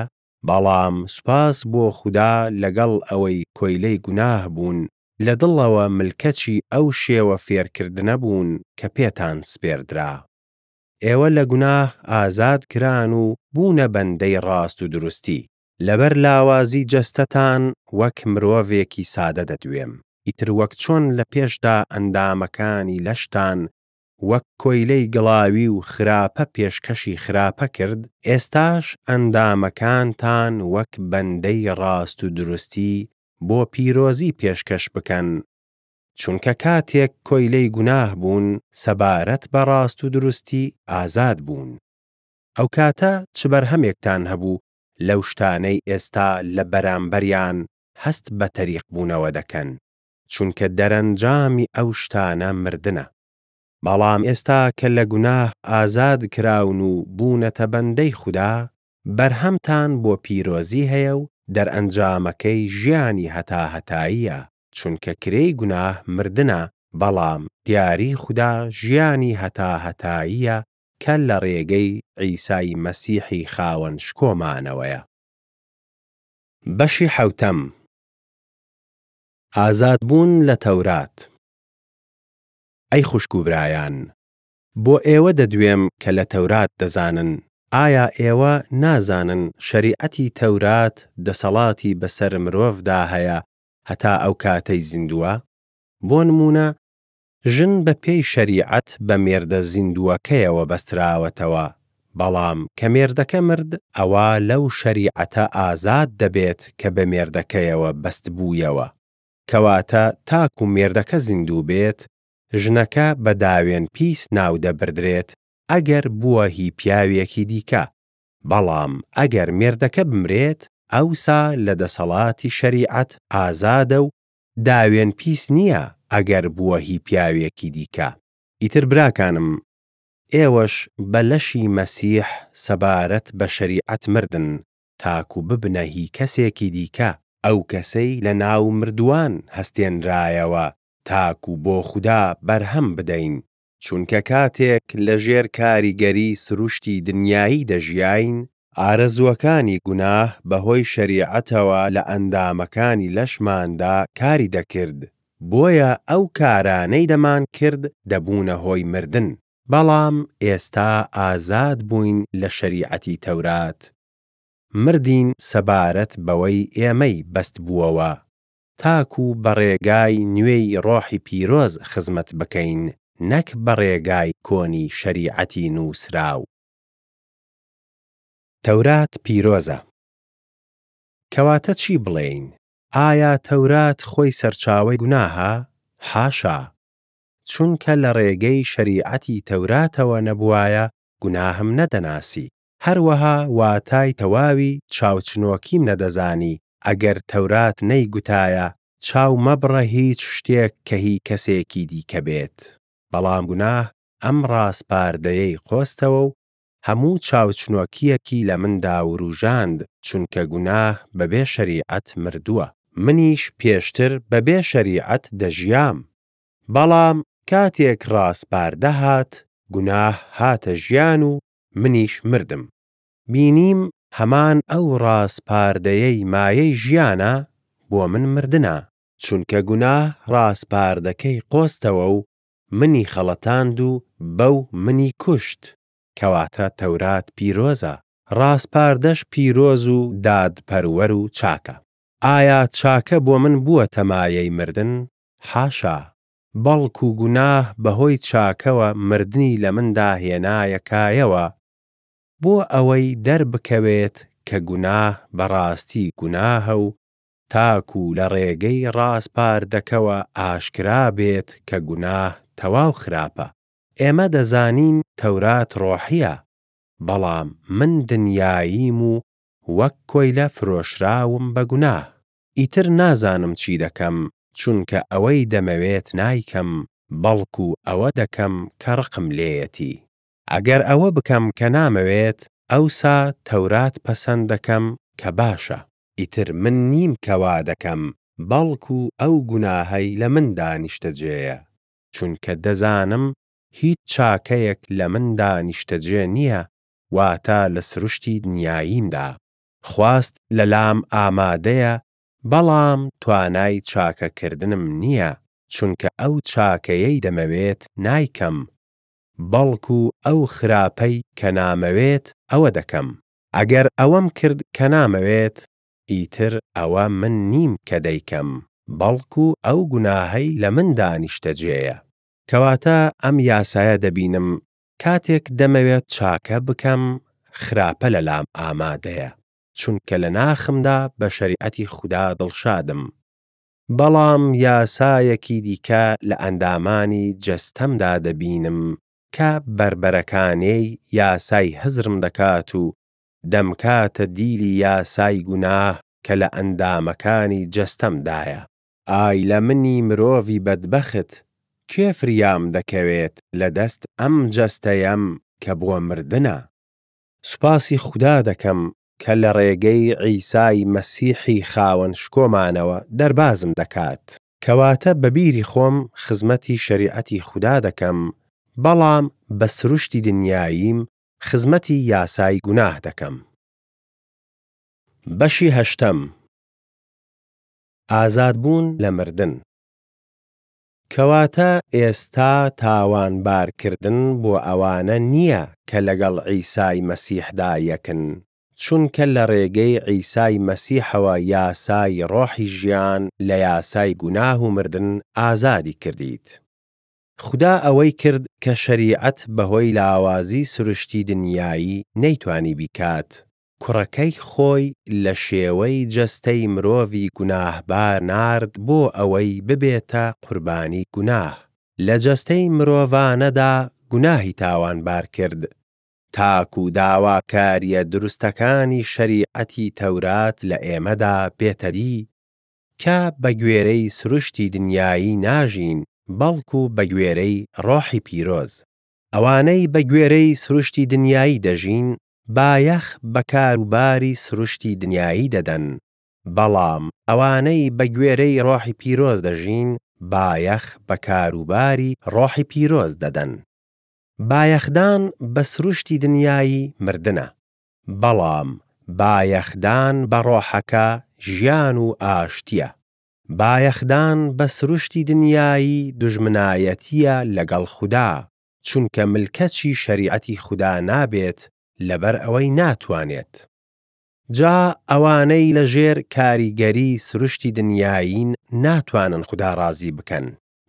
بەڵام سوپاس بۆ خودا لەگەڵ ئەوەی کۆیلەی گوناه بوون، لە دڵەوە ملکەچی ئەو شێوە فێرکردنە بوون کە پێتان سپێردرا. ئێوە لە گوناه ئازاد کران و بوونە بەندەی ڕاست و دروستی. لەبەر لاوازی جەستەتان وەک مرۆڤێکی سادە دەدوێم. ئیتر وەک چۆن لە پێشدا ئەندامەکانی لەشتان وەک کۆیلەی گڵاوی و خراپە پێشکەشی خراپە کرد، ئێستاش ئەندامەکانتان وەک بەندەی ڕاست و دروستی بۆ پیرۆزی پێشکەش بکەن، چونکە کاتێک کۆیلەی گوناه بوون، سەبارەت بە ڕاست و دروستی ئازاد بوون. ئەو کاتە چ بەرهەمێکتان هەبوو لەو شتانەی ئێستا لە بەرامبەریان هەست بە تەریق بوونەوە دەکەن، چونکە دەرەنجامی ئەو شتانە مردنە. بەڵام ئێستا کە لە گوناه ئازاد کراون و بوونەتە بەندەی خودا، بەرهەمتان بۆ پیرۆزی هەیە و دەرئەنجامەکەی ژیانی هەتاهەتاییە، چونکە کرێی گوناه مردنە، بەڵام دیاری خودا ژیانی هەتاهەتاییە کە لە ڕێگەی عیسای مەسیحی خاوەن شکۆمانەوەیە. بەشی حەوتەم: ئازادبوون لە تەورات. ئەی خوشک و برایان، بۆ ئێوە دەدوێم کە لە تەورات دەزانن. ئایا ئێوە نازانن شەریعەتی تەورات دەسەڵاتی بەسەر مرۆڤدا هەیە هەتا ئەو کاتەی زیندووە؟ بۆ نمونە ژن بە پێی شەریعەت بە مێردە زیندووەکەیەوە بەستراوەتەوە، بەڵام کە مێردەکە مرد ئەوە لەو شەریعەتە ئازاد دەبێت کە بە مێردەکەیەوە بەست بوویەوە. کەواتە تاکو مێردەکە زیندوو بێت، ژنەکە بە داوێن پیس ناودەبردرێت ئەگەر بووە هی پیاوێکی دیکە، بەڵام ئەگەر مێردەکە بمرێت ئەوسا لە دەسەڵاتی شەریعەت ئازادە و داوێن پیس نییە ئەگەر بووە هی پیاوێکی دیکە. ئیتر براکانم، ئێوەش بە لەشی مەسیح سەبارەت بە شەریعەت مردن تاکو ببنە هی کەسێکی دیکە، ئەو کەسەی لە ناو مردووان هەستێنرایەوە تاکو بۆ خوددا بەرهەم بدەین، چونکە کاتێک لە ژێر کاریگەری سروشتی دنیایی دەژیاین، ئارەزووەکانی گوناه بەهۆی شەریعەتەوە لە ئەندامەکانی لەشماندا کاری دەکرد، بۆیە ئەو کارانەی دەمان کرد دەبوونە هۆی مردن. بەڵام ئێستا ئازاد بووین لە شەریعەتی تەورات، مردین سەبارەت بەوەی ئێمەی بەست بووەوە تاکو بە ڕێگای نوێی ڕۆحی پیرۆز خزمەت بکەین، نەک بە ڕێگای کۆنی شەریعەتی نووسراو. تەورات پیرۆزە. کەواتە چی بڵێین؟ ئایا تەورات خۆی سەرچاوەی گوناهە؟ حاشا! چونکە لە ڕێگەی شەریعەتی تەوراتەوە نەبوایە گوناهم نەدەناسی، هەروەها واتای تەواوی چاوچنۆکیم نەدەزانی. ئەگەر تەورات نەیگوتایە چاو مەبڕە هیچ شتێک کە هی کەسێکی دیکە بێت، بەڵام گوناه ئەم ڕاستپاردەیەی خۆستەوە و هەموو چاوچنۆکیەکی لە مندا وروژاند، چونکە گوناه بەبێ شەریعەت مردووە. منیش پێشتر بەبێ شەریعەت دەژیام، بەڵام کاتێک ڕاستپاردە هات، گوناه هاتە ژیان و منیش مردم. بینیم هەمان ئەو ڕاستپاردەیەی مایەی ژیانە بۆ من مردنە، چونکە گوناه ڕاستپاردەکەی قۆستەوە و منی خەڵەتاند و بەو منی کوشت. کەواتە تەورات پیرۆزە، ڕاستپاردەش پیرۆز و دادپەروەر و چاکە. ئایا چاکە بۆ من بووە تەمایەی مردن؟ حاشا! بەڵکو گوناه بەهۆی چاکەوە مردنی لە مندا هێنایەکایەوە، بۆ ئەوەی دەربکەوێت کە گوناه بەڕاستی گوناهە و تاکو لە ڕێگەی ڕاستپاردەکەوە ئاشکرا بێت کە گوناه تەواو خراپە. ئێمە دەزانین تەورات ڕۆحیە، بەڵام من دنیاییم و وەک کۆیلە فرۆشراوم بە گوناه. ئیتر نازانم چی دەکەم، چونکە ئەوەی دەمەوێت نایکەم، بەڵکو ئەوە دەکەم کە ڕقم لێیەتی. ئەگەر ئەوە بکەم کە نامەوێت، ئەوسا تەورات پەسەند دەکەم کە باشە. ئیتر من نیم کەوا دەکەم، بەڵکو ئەو گوناهەی لە مندا نیشتەجێیە، چونکە دەزانم هیچ چاکەیەک لە مندا نیشتەجێ نییە، واتە لە سروشتی دنیاییمدا. خواست لەلام ئامادەیە، بەڵام توانای چاکەکردنم نییە، چونکە ئەو چاکەیەی دەمەوێت نایکەم، بەڵکو ئەو خراپەی کە نامەوێت ئەوە دەکەم. ئەگەر ئەوەم کرد کە نامەوێت، ئیتر ئەوە من نیم کە دەیکەم، بەڵکو ئەو گوناهەی لە مندا نیشتەجێیە. کەواتە ئەم یاسایە دەبینم کاتێک دەمەوێت چاکە بکەم، خراپە لەلام ئامادەیە، چونکە لە ناخمدا بە شەریعەتی خوددا دڵشادم. بەڵام یاسایەکی دیکە لە ئەندامانی جەستەمدا دەبینم کە بربەرەکانەی یاسای هزرم دەکات و دەمکاتە دیلی یاسای گوناه کە لە ئەندامەکانی جەستەمدایە. ئای لە منی مرۆڤی بەدبەخت، کێ فریام دەکەوێت لە دەست ئەم جەستەیەم کە بۆ مردنە؟ سوپاسی خوددا دەکەم کە لە ڕێگەی عیسای مەسیحی خاوەن شکۆمانەوە دەربازم دەکات. کەواتە بەبیری خۆم خزمەتی شەریعەتی خوددا دەکەم، بەڵام بە سروشتی دنیاییم خزمەتی یاسای گوناه دەکەم. بەشی هەشتەم. ئازادبوون لە مردن. کەواتە ئێستا تاوانبارکردن بۆ ئەوانە نییە کە لەگەڵ عیسای مەسیحدا یەکن، چونکە لە ڕێگەی عیسای مەسیحەوە یاسای ڕۆحی ژیان لە یاسای گوناه و مردن ئازادی کردیت. خدا ئەوەی کرد کە شەریعەت بەهۆی لاوازی سروشتی دنیایی نەیتوانی بیکات. کوڕەکەی خۆی لە شێوەی جەستەی مرۆڤی گوناهبار نارد بۆ ئەوەی ببێتە قوربانی گوناه. لە جەستەی مرۆڤانەدا گوناهی تاوانبار کرد. تاکو داواکاریە دروستەکانی شەریعەتی تەورات لە ئێمەدا بێتە دی کە بە گوێرەی سروشتی دنیایی ناژین بەڵکو بە گوێرەی ڕۆحی پیرۆز. ئەوانەی بە گوێرەی سروشتی دنیایی دەژین بایەخ بە کاروباری سروشتی دنیایی دەدەن، بەڵام ئەوانەی بە گوێرەی ڕۆحی پیرۆز دەژین بایەخ بە کاروباری ڕۆحی پیرۆز دەدەن. بایەخدان بە سروشتی دنیایی مردنە، بەڵام بایەخدان بە ڕۆحەکە ژیان و ئاشتیە. بایەخدان بە سروشتی دنیایی دوژمنایەتیە لەگەڵ خودا، چونکە ملکەچی شەریعەتی خودا نابێت لەبەر ئەوەی ناتوانێت. جا ئەوانەی لەژێر کاریگەری سروشتی دنیایین ناتوانن خودا ڕازی بکەن،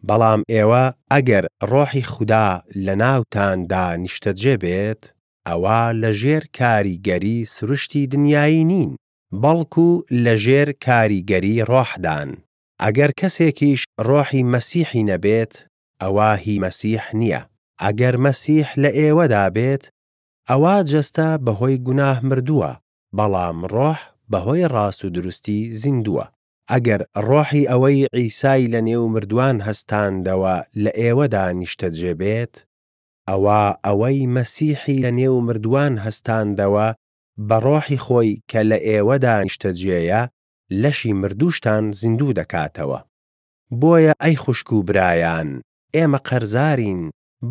بەڵام ئێوە ئەگەر ڕۆحی خودا لە ناوتاندا نیشتەجێ بێت، ئەوە لەژێر کاریگەری سروشتی دنیایی نین، بەڵکو لەژێر کاریگەری ڕۆحدان. ئەگەر کەسێکیش ڕۆحی مەسیحی نەبێت، ئەوە هی مەسیح نییە. ئەگەر مەسیح لە ئێوەدا بێت، ئەوە جەستە بەهۆی گوناه مردووە، بەڵام ڕۆح بەهۆی ڕاست و دروستی زیندووە. ئەگەر ڕۆحی ئەوەی عیسای لە نێو مردووان هەستاندەوە لە ئێوەدا نیشتەجێ بێت، ئەوە ئەوەی مەسیحی لە نێو مردووان هەستاندەوە بە ڕۆحی خۆی کە لە ئێوەدا نیشتەجێیە لەشی مردووشتان زیندوو دەکاتەوە. بۆیە ئەی خوشک و برایان، ئێمە قەرزارین،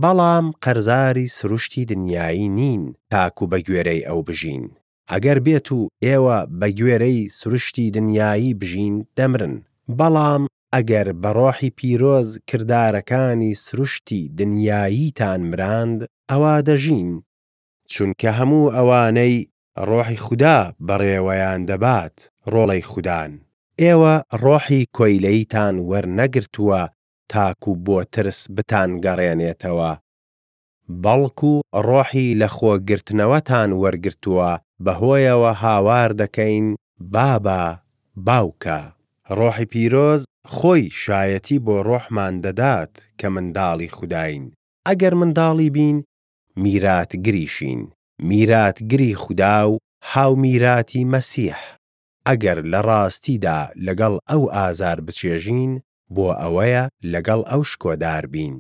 بەڵام قەرزاری سروشتی دنیایی نین تاکو بە گوێرەی ئەو بژین. ئەگەر بێت و ئێوە بە گوێرەی سروشتی دنیایی بژین دەمرن، بەڵام ئەگەر بە ڕۆحی پیرۆز کردارەکانی سروشتی دنیاییتان مراند، ئەوا دەژین، چونکە هەموو ئەوانەی ڕۆحی خودا بەڕێوەیان دەبات ڕۆڵەی خودان. ئێوە ڕۆحی کۆیلەیتان وەرنەگرتووە تاکو بۆ ترس بتان گەڕێنێتەوە، بەڵکو ڕۆحی لە خۆگرتنەوەتان وەرگرتووە، بەهۆیەوە هاوار دەکەین بابا، باوکە. ڕۆحی پیرۆز خۆی شایەتی بۆ ڕۆحمان دەدات کە منداڵی خوداین. ئەگەر منداڵی بین، میراتگریشین، میراتگری خودا و هاومیراتی مەسیح. ئەگەر لە ڕاستیدا لەگەڵ ئەو ئازار بچێژین، بۆ ئەوەیە لەگەڵ ئەو شکۆدار بین.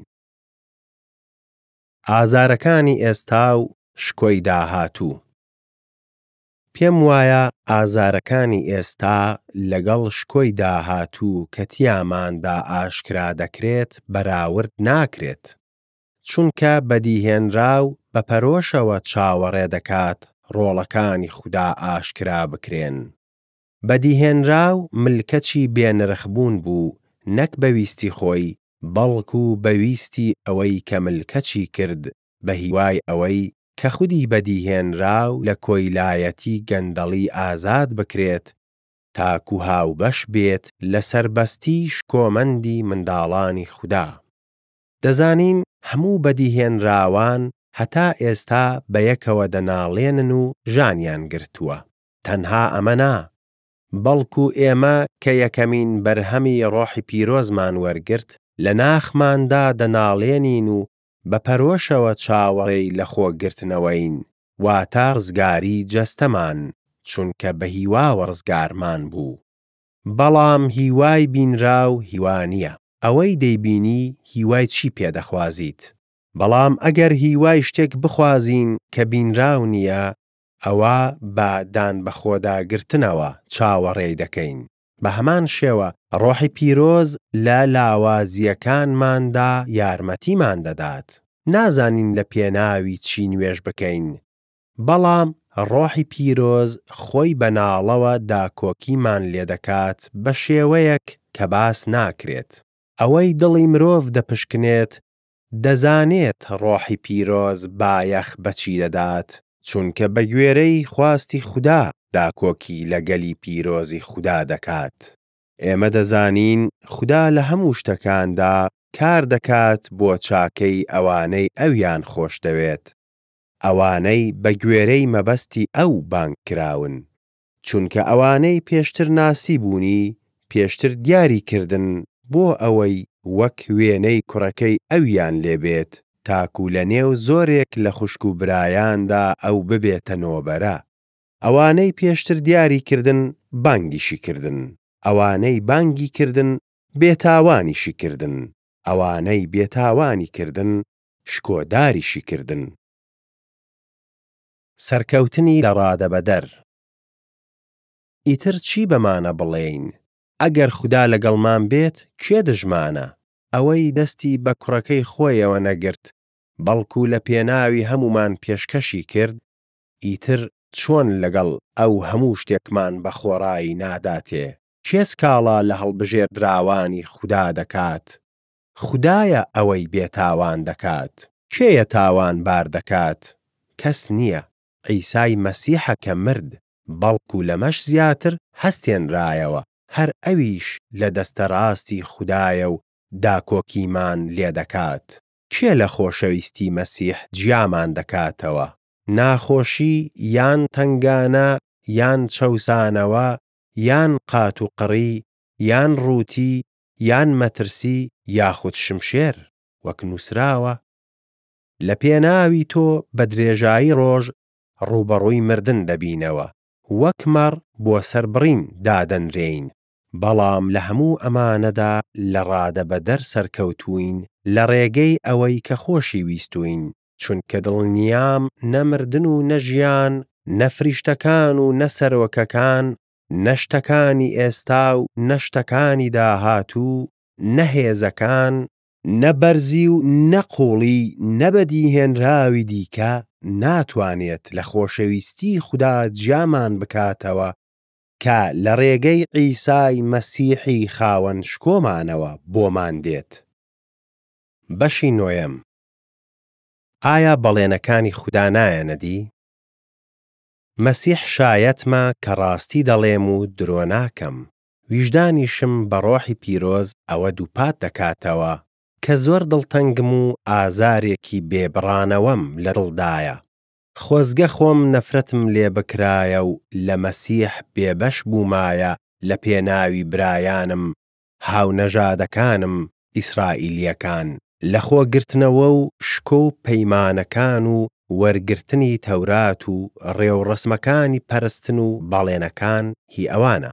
ئازارەکانی ئێستا و شکۆی داهاتوو. پێم وایە ئازارەکانی ئێستا لەگەڵ شکۆی داهاتوو کە تیاماندا ئاشکرا دەکرێت بەراورد ناکرێت، چونکە بەدیهێنراو بە پەرۆشەوە چاوەڕێ دەکات ڕۆڵەکانی خودا ئاشکرا بکرێن. بەدیهێنراو ملکەچی بێنرخبوون بوو، نەک بەویستی خۆی، بەڵکو بەویستی ئەوەی کە ملکەچی کرد بە هیوای ئەوەی کە خودی بەدیهێنراو لە کۆیلایەتی گەندەڵی ئازاد بکرێت تاکو هاوبەش بێت لە سەربەستی شکۆمەندی منداڵانی خودا. دەزانین هەموو بەدیهێنراوان هەتا ئێستا بەیەکەوە دەناڵێنن و ژانیان گرتووە. تەنها ئەمە نا، بەڵکو ئێمە کە یەکەمین بەرهەمی ڕۆحی پیرۆزمان وەرگرت لە ناخماندا دەناڵێنین و بە پەرۆشەوە چاوەڕێی لە خۆگرتنەوەین، واتە ڕزگاری جەستەمان، چونکە بە هیواوە ڕزگارمان بوو. بەڵام هیوای بینراو هیوا نییە. ئەوەی دەیبینی هیوای چی پێدەخوازیت؟ بەڵام ئەگەر هیوای شتێک بخوازین کە بینراو نییە، ئەوە بە دان بە خۆداگرتنەوە چاوەڕێی دەکەین. بە هەمان شێوە ڕۆحی پیرۆز لە لاوازیەکانماندا یارمەتیمان دەدات. نازانین لە پێناوی چی نوێژ بکەین، بەڵام ڕۆحی پیرۆز خۆی بەناڵەوە داکۆکیمان لێ دەکات بە شێوەیەک کە باس ناکرێت. ئەوەی دڵی مرۆڤ دەپشکنێت دەزانێت ڕۆحی پیرۆز بایەخ بەچی دەدات، چونکە بە گوێرەی خواستی خوددا داکۆکی لەگەلی پیرۆزی خوددا دەکات. ئێمە دەزانین خوددا لە هەموو شتەکاندا کار دەکات بۆ چاکەی ئەوانەی ئەویان خۆش دەوێت، ئەوانەی بە گوێرەی مەبەستی ئەو بانگ کراون، چونکە ئەوانەی پێشتر ناسی بوونی پێشتر دیاریکردن بۆ ئەوەی وەک وێنەی کوڕەکەی ئەویان لێبێت تاکو لە نێو زۆرێک لە خوشک و برایاندا ئەو ببێتە نۆبەرە. ئەوانەی پێشتر دیاریکردن بانگیشی کردن، ئەوانەی بانگی کردن بێتاوانیشی کردن، ئەوانەی بێتاوانی کردن شکۆداریشی کردن. سەرکەوتنی لە ڕادەبەدەر. ئیتر چی بەمانە بڵێین؟ ئەگەر خوددا لەگەڵمان بێت کێ دژمانە؟ ئەوەی دەستی بە کوڕەکەی خۆیەوە نەگرت بەڵکو لە پێناوی هەمومان پێشکەشی کرد، ئیتر چۆن لەگەڵ ئەو هەموو شتێکمان بە خۆڕایی ناداتێ؟ کێ سکاڵا لە هەڵبژێردراوانی خوددا دەکات؟ خوددایە ئەوەی بێتاوان دەکات. کێیە تاوان بار دەکات؟ کەس نییە، عیسای مەسیحە کە مرد، بەڵکو لەمەش زیاتر هەستێنرایەوە، هەر ئەویش لە دەستە ڕاستی خوددایە و داکۆکیمان لێ دەکات. کێ لە خۆشەویستی مەسیح گیامان دەکاتەوە؟ ناخۆشی یان تەنگانە یان چەوسانەوە یان قات و قڕی یان ڕووتی یان مەترسی یاخود شمشێر، وەک نووسراوە لە پێناوی تۆ بە درێژایی ڕۆژ ڕوبەڕووی مردن دەبینەوە، وەک مەڕ بۆ سەربڕین دادەنرێین. بەڵام لە هەموو ئەمانەدا لە ڕادەبەدەر سەرکەوتوین لە ڕێگەی ئەوەی کە خۆشی ویستوین، چونکە دڵنیام نەمردن و نەژیان، نەفریشتەکان و نەسەرۆکەکان، نەشتەکانی ئێستا و نەشتەکانی داهاتوو، نەهێزەکان، نەبەرزی و نەقوڵی، نەبەدیهێنراوی دیکە ناتوانێت لە خۆشەویستی خوددا گیامان بکاتەوە کە لە ڕێگەی عیسای مەسیحی خاوەن شکۆمانەوە بۆمان دێت. بەشی نۆیەم. ئایا بەڵێنەکانی خوددا نایەنەدی؟ مەسیح شایەتمە کە ڕاستی دەڵێم و درۆ ناکەم، ویژدانیشم بە ڕۆحی پیرۆز ئەوە دووپات دەکاتەوە کە زۆر دڵتەنگم و ئازارێکی بێبڕانەوەم لە دڵدایە. خۆزگە خۆم نەفرەتم لێ بکرایە و لە مەسیح بێبەش بوومایە لە پێناوی برایانم هاونەژادەکانم ئیسرائیلیەکان لە خۆگرتنەوە و شکۆ و پەیمانەکان و وەرگرتنی تەورات و ڕێوڕسمەکانی پەرستن و بەڵێنەکان هی ئەوانە.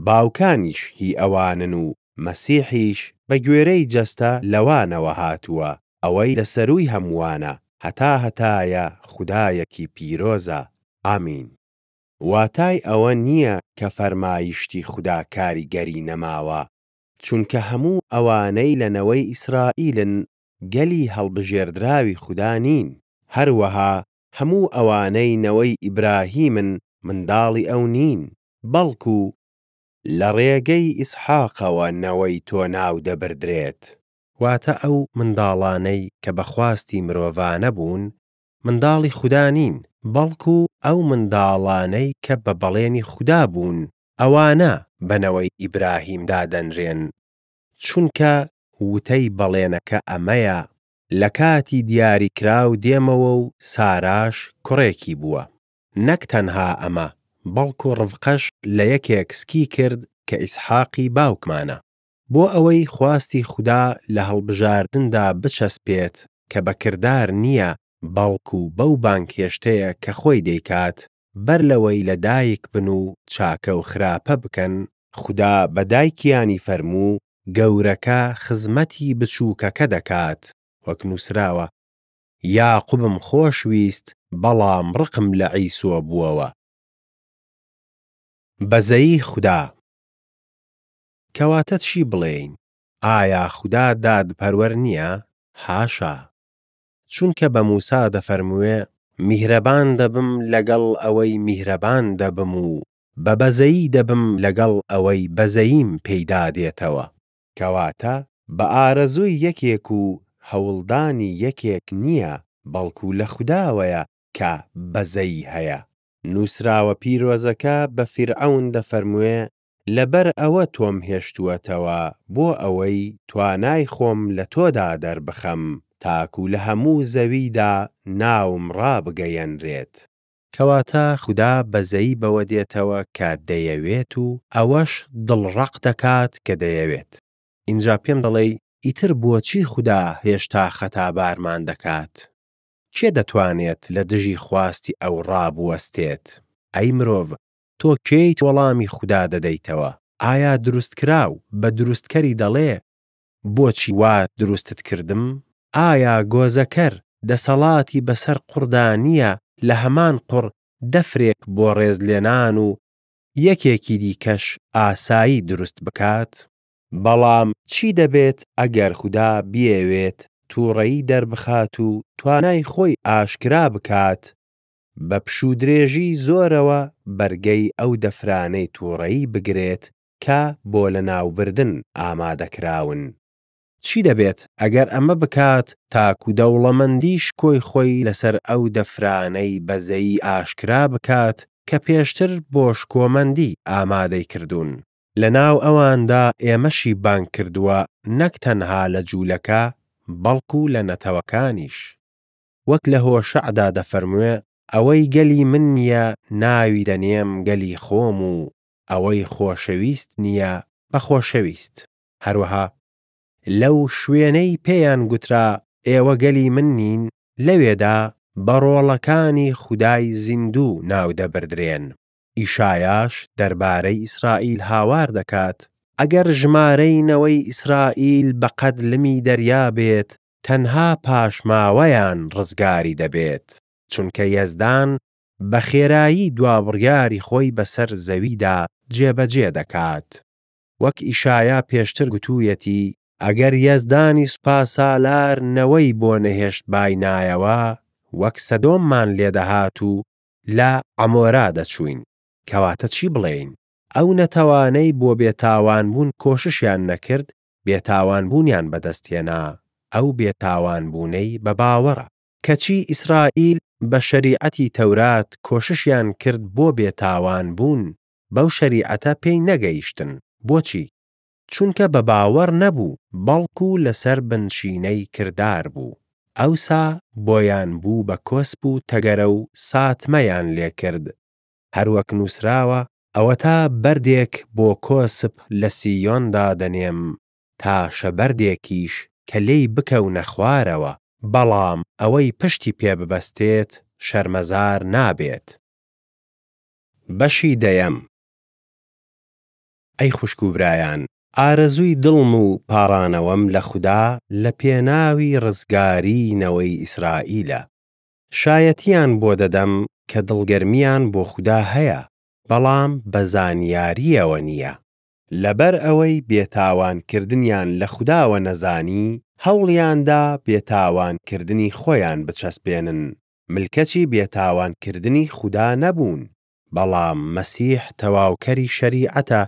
باوکانیش هی ئەوانن و مەسیحیش بە گوێرەی جەستە لەوانەوە هاتووە، ئەوەی لە سەرووی هەمووانە هەتا هەتایە خودایەکی پیرۆزە. ئامین. واتای ئەوە نییە کە فەرمایشتی خوددا کاریگەری نەماوە، چونکە هەموو ئەوانەی لەنەوەی ئیسرائیلن گەلی هەڵبژێردراوی خوددا نین، هەروەها هەموو ئەوانەی نەوەی ئیبراهیمن منداڵی ئەو نین، بەڵکو لە ڕێگەی ئیسحاقەوە نەوەی تۆ ناو دەبردرێت. واتە ئەو منداڵانەی کە بەخواستی مرۆڤانە بوون منداڵی خوددا نین، بەڵکو ئەو منداڵانەی کە بە بەڵێنی خوددا بوون ئەوانە بەنەوەی ئیبراهیم دادەنرێن، چونکە وتەی بەڵێنەکە ئەمەیە: لە کاتی دیاریکراو دێمەوە و ساراش کوڕێکی بووە. نەک تەنها ئەمە، بەڵکو ڕڤقەش لە یەکێک سکی کرد کە ئیسحاقی باوکمانە، بۆ ئەوەی خواستی خوددا لە هەڵبژاردندا بچەسپێت کە بەکردار نییە، بەڵکو بەو بانکێشتەیە کە خۆی دەیکات بەر لەوەی لە دایک بن و چاکە و خراپە بکەن. خوددا بە دایکیانی فەرموو گەورەکە خزمەتی بچووکەکە دەکات، وەک نووسراوە: یاقوبم خۆشویست بەڵام ڕقم لە عیسۆ بووەوە. بەزەیی خوددا. کەواتە چی بڵێین؟ ئایا خوددا دادپەروەر نییە؟ حاشا! چونکە بە موسا دەفەرمووێ: میهرەبان دەبم لەگەڵ ئەوەی میهرەبان دەبم و بە بەزەیی دەبم لەگەڵ ئەوەی بەزەییم پەیدا دێتەوە. کەواتە بە ئارەزووی یەکێک و هەوڵدانی یەکێک نییە، بەڵکو لە خودداوەیە کە بەزەی هەیە. نووسراوە پیرۆزەکە بە فیرعەون دەفەرموێ لەبەر ئەوە تۆم هێشتووەتەوە بۆ ئەوەی توانای خۆم لە تۆدا دەربخەم تاکو لە هەموو زەویدا ناوم ڕابگەیەنرێت. کەواتە خوددا بەزەی بەوە دێتەوە کە دەیەوێت و ئەوەش دڵڕەق دەکات کە دەیەوێت. اینجا پێم دەڵێ ئیتر بۆچی خوددا هێشتا خەتابارمان دەکات؟ کێ دەتوانێت لە دژی خواستی ئەو ڕابوەستێت؟ ئەی مرۆڤ، تۆ کێیت وەڵامی خوددا دەدەیتەوە؟ ئایا دروستکراو بە دروستکەری دەڵێ بۆچی وا دروستت کردم؟ ئایا گۆزەکەر دەسەڵاتی بەسەر قوڕدا نییە لە هەمان قوڕ دەفرێک بۆ ڕێزلێنان و یەکێکی دیکەش ئاسایی دروست بکات؟ بەڵام چی دەبێت ئەگەر خوددا بیەوێت تووڕەیی دەربخات و توانای خۆی ئاشکرا بکات بە پشودرێژی زۆرەوە بەرگەی ئەو دەفرانەی تووڕەیی بگرێت کە بۆ لەناوبردن ئامادەکراون؟ چی دەبێت ئەگەر ئەمە بکات تاکو دەوڵەمەندیش کۆی خۆی لەسەر ئەو دەفرانەی بەزەیی ئاشکرا بکات کە پێشتر بۆ شکۆمەندی ئامادەی کردوون؟ لەناو ئەواندا ئێمەشی بانگ کردووە نەک تەنها لە جوولەکە بەڵکو لە نەتەوەکانیش. وەک لە هۆشەعدا دەفەرموێ ئەوەی گەلی من نییە ناوی دەنێم گەلی خۆم و ئەوەی خۆشەویست نییە بە خۆشەویست. هەروەها لەو شوێنەی پێیان گوترا ئێوە گەلی من نین لەوێدا بە ڕۆڵەکانی خودای زیندوو ناو دەبردرێن. ئیشایاش دەربارەی ئیسرائیل هاوار دەکات ئەگەر ژمارەی نەوەی ئیسرائیل بەقەد لمی دەریا بێت تەنها پاشماوەیان ڕزگاری دەبێت، چونکە یەزدان بە خێرایی دوابڕیاری خۆی بەسەر زەویدا جێبەجێ دەکات. وەک ئیشایا پێشتر گوتوویەتی ئەگەر یەزدانی سوپاسالار نەوەی بۆ نەهێشت باینایەوە وەک سەدۆممان لێدەهات و لە عەمۆرا دەچوین. کەواتە چی بڵێین؟ ئەو نەتەوانەی بۆ بێتاوانبوون کۆششیان نەکرد بێتاوانبوونیان بەدەستهێنا، ئەو بێتاوانبوونەی بە باوەڕە. کەچی ئیسرائیل بە شەریعەتی تەورات کۆششیان کرد بۆ بێتاوانبوون بەو شەریعەتە پێی نەگەیشتن. بۆچی؟ چونکە بە باوەڕ نەبوو بەڵکو لەسەر بنشینەی کردار بوو. ئەوسا بۆیان بوو بە کۆسپ و تەگەرە و ساتمەیان لێ کرد. هەروەک نووسراوە ئەوە تا بەردێک بۆ کۆسپ لە سیۆندا دەنێم تا شەبەردێکیش کە لێی بکەونە خوارەوە، بەڵام ئەوەی پشتی پێ ببەستێت شەرمەزار نابێت. بەشی دەیەم. ئەی خوشک و برایان، ئارەزووی دڵم و پاڕانەوەم لە خوددا لە پێناوی ڕزگارینەوەی ئیسرائیلە. شایەتیان بۆ دەدەم کە دڵگەرمیان بۆ خوددا هەیە، بەڵام بە زانیاریەوە نییە. لەبەر ئەوەی بێتاوانکردنیان لە خودداوە نەزانی، هەوڵیاندا بێتاوانکردنی خۆیان بچەسپێنن. ملکەچی بێتاوانکردنی خوددا نەبوون، بەڵام مەسیح تەواوکەری شەریعەتە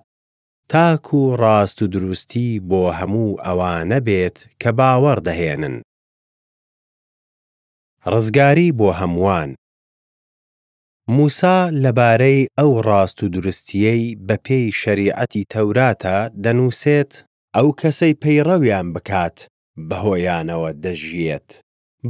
تاکو ڕاست و دروستی بۆ هەموو ئەوانە بێت کە باوەڕ دەهێنن. ڕزگاری بۆ هەمووان. موسا لەبارەی ئەو ڕاست و دروستیەی بەپێی شەریعەتی تەوراتە دەنووسێت ئەو کەسەی پەیڕەویان بکات بەهۆیانەوە دەژیێت.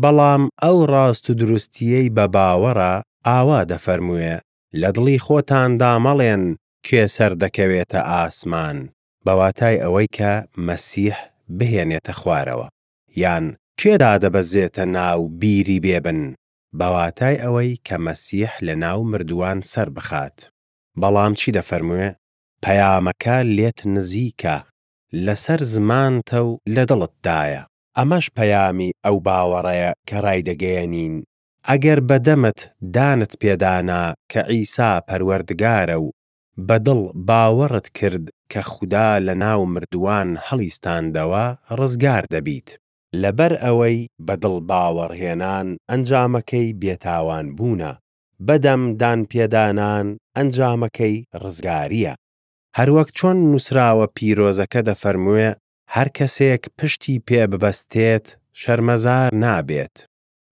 بەڵام ئەو ڕاست و دروستیەی بە باوەڕە ئاوا دەفەرمووێ لە دڵی خۆتاندا مەڵێن کێ سەر دەکەوێتە ئاسمان، بەواتای ئەوەی کە مەسیح بهێنێتە خوارەوە، یان کێدا دەبەزێتە ناو بیری بێبن، بەواتای ئەوەی کە مەسیح لە ناو مردووان سەر بخات. بەڵام چی دەفەرموێ؟ پەیامەکە لێت نزیکە، لەسەر زمانتە و لە دڵتدایە. ئەمەش پەیامی ئەو باوەڕەیە کە ڕایدەگەیەنین. ئەگەر بەدەمت دانت پێدانا کە عیسا پەروەردگارە و بەدڵ باوەڕت کرد کە خوددا لە ناو مردووان هەڵیستاندەوە ڕزگار دەبیت. لەبەر ئەوەی بەدڵ باوەڕهێنان ئەنجامەکەی بێتاوان بوونە، بەدەم دان پێدانان ئەنجامەکەی ڕزگاریە. هەروەک چۆن نووسراوە پیرۆزەکە دەفەرموێ هەر کەسێک پشتی پێ ببەستێت شەرمەزار نابێت.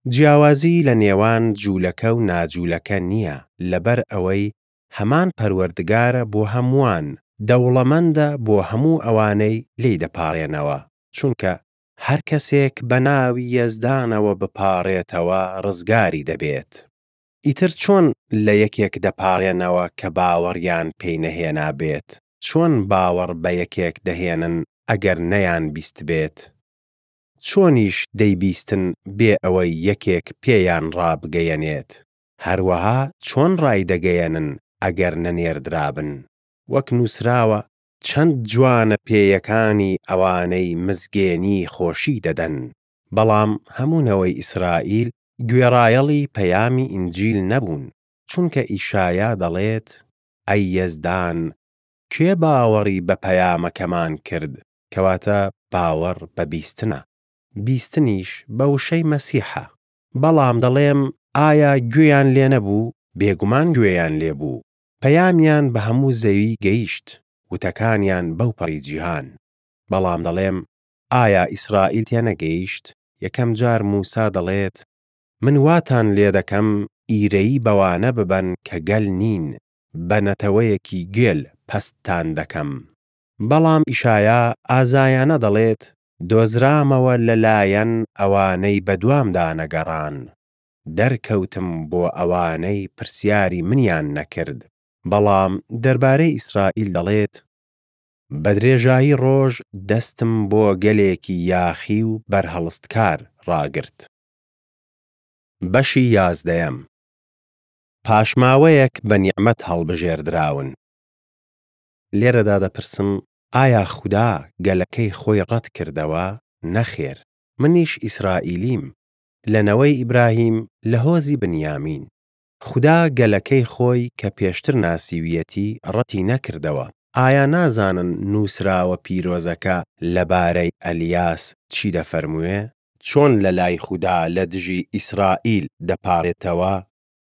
جیاوازی لە نێوان جوولەکە و ناجوولەکە نییە لەبەر ئەوەی هەمان پەروەردگارە بۆ هەمووان، دەوڵەمەندە بۆ هەموو ئەوانەی لێی دەپاڕێنەوە، چونکە هەر کەسێک بە ناوی یەزدانەوە بپاڕێتەوە ڕزگاری دەبێت. ئیتر چۆن لە یەکێک دەپاڕێنەوە کە باوەڕیان پێی نەهێنا بێت؟ چۆن باوەڕ بە یەکێک دەهێنن ئەگەر نەیان بیست بێت؟ چۆنیش دەیبیستن بێ ئەوەی یەکێک پێیان ڕابگەیەنێت؟ هەروەها چۆن ڕایدەگەیەنن ئەگەر نەنێردرابن؟ وەک نووسراوە چەند جوانە پێیەکانی ئەوانەی مزگێنی خۆشی دەدەن، بەڵام هەموونەوەی ئیسرائیل گوێڕایەڵی پەیامی ئینجیل نەبوون، چونکە ئیشایا دەڵێت: ئەی یەزدان، کێ باوەڕی بە پەیامەکەمان کرد؟ کەواتە باوەڕ بە بیستنە، بیستنیش بە وشەی مەسیحە. بەڵام دەڵێم ئایا گوێیان لێ نەبوو؟ بێگومان گوێیان لێبوو. پەیامیان بە هەموو زەوی گەیشت، وتەکانیان بەو پەڕی جیهان. بەڵام دەڵێم ئایا ئیسرائیل تێنەگەیشت؟ یەکەم جار موسا دەڵێت: من واتان لێ دەکەم ئیرەیی بەوانە ببەن کە گەل نین، بە نەتەوەیەکی گێل پەستتان دەکەم. بەڵام ئیشایا ئازایانە دەڵێت: دۆزرامەوە لەلایەن ئەوانەی بەدوامدا نەگەڕان، دەرکەوتم بۆ ئەوانەی پرسیاری منیان نەکرد. بەڵام دەربارەی ئیسرائیل دەڵێت: بە درێژایی ڕۆژ دەستم بۆ گەلێکی یاخی و بەرهەڵستکار ڕاگرت. بەشی 11. پاشماوەیەک بە نیعمەت هەڵبژێردراون. لێرەدا دەپرسم: ئایا خوددا گەلەکەی خۆی ڕەت کردەوە؟ نەخێر، منیش ئیسرائیلیم، لەنەوەی ئیبراهیم لە هۆزی بنیامین. خوددا گەلەکەی خۆی کە پێشتر ناسیویەتی ڕەتی نەکردەوە. ئایا نازانن نووسراوە پیرۆزەکە لەبارەی ئەلیاس چی دەفەرموێ؟ چۆن لە لای خوددا لە دژی ئیسرائیل دەپاڕێتەوە؟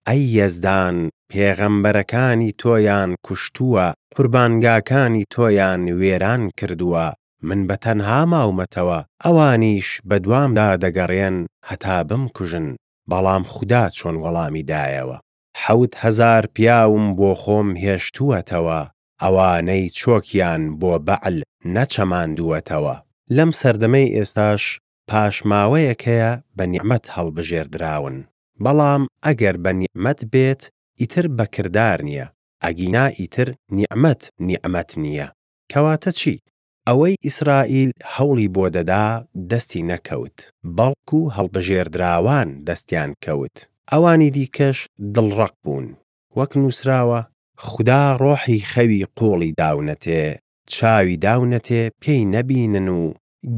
ئەی یەزدان، پێغەمبەرەکانی تۆیان کوشتووە، قوربانگاکانی تۆیان وێران کردووە. من بەتەنها ماومەتەوە، ئەوانیش بەدوامدا دەگەڕێن هەتا بمکوژن. بەڵام خوددا چۆن وەڵامی دایەوە: 7,000 پیاوم بۆ خۆم هێشتووەتەوە، ئەوانەی چۆکیان بۆ بەعل نەچەماندووەتەوە. لەم سەردەمەی ئێستاش پاشماوەیەک هەیە بە نیعمەت هەڵبژێردراون. بەڵام ئەگەر بە نیعمەت بێت ئیتر بەکردار نییە، ئەگینا ئیتر نیعمەت نییە. کەواتە چی؟ ئەوەی ئیسرائیل هەوڵی بۆ دەدا دەستی نەکەوت، بەڵکو هەڵبژێردراوان دەستیان کەوت. ئەوانی دیکەش دڵڕەق بوون. وەک نووسراوە: خوددا ڕۆحی خەوی قوڵی داونەتێ، چاوی داونەتێ پێی نەبینن و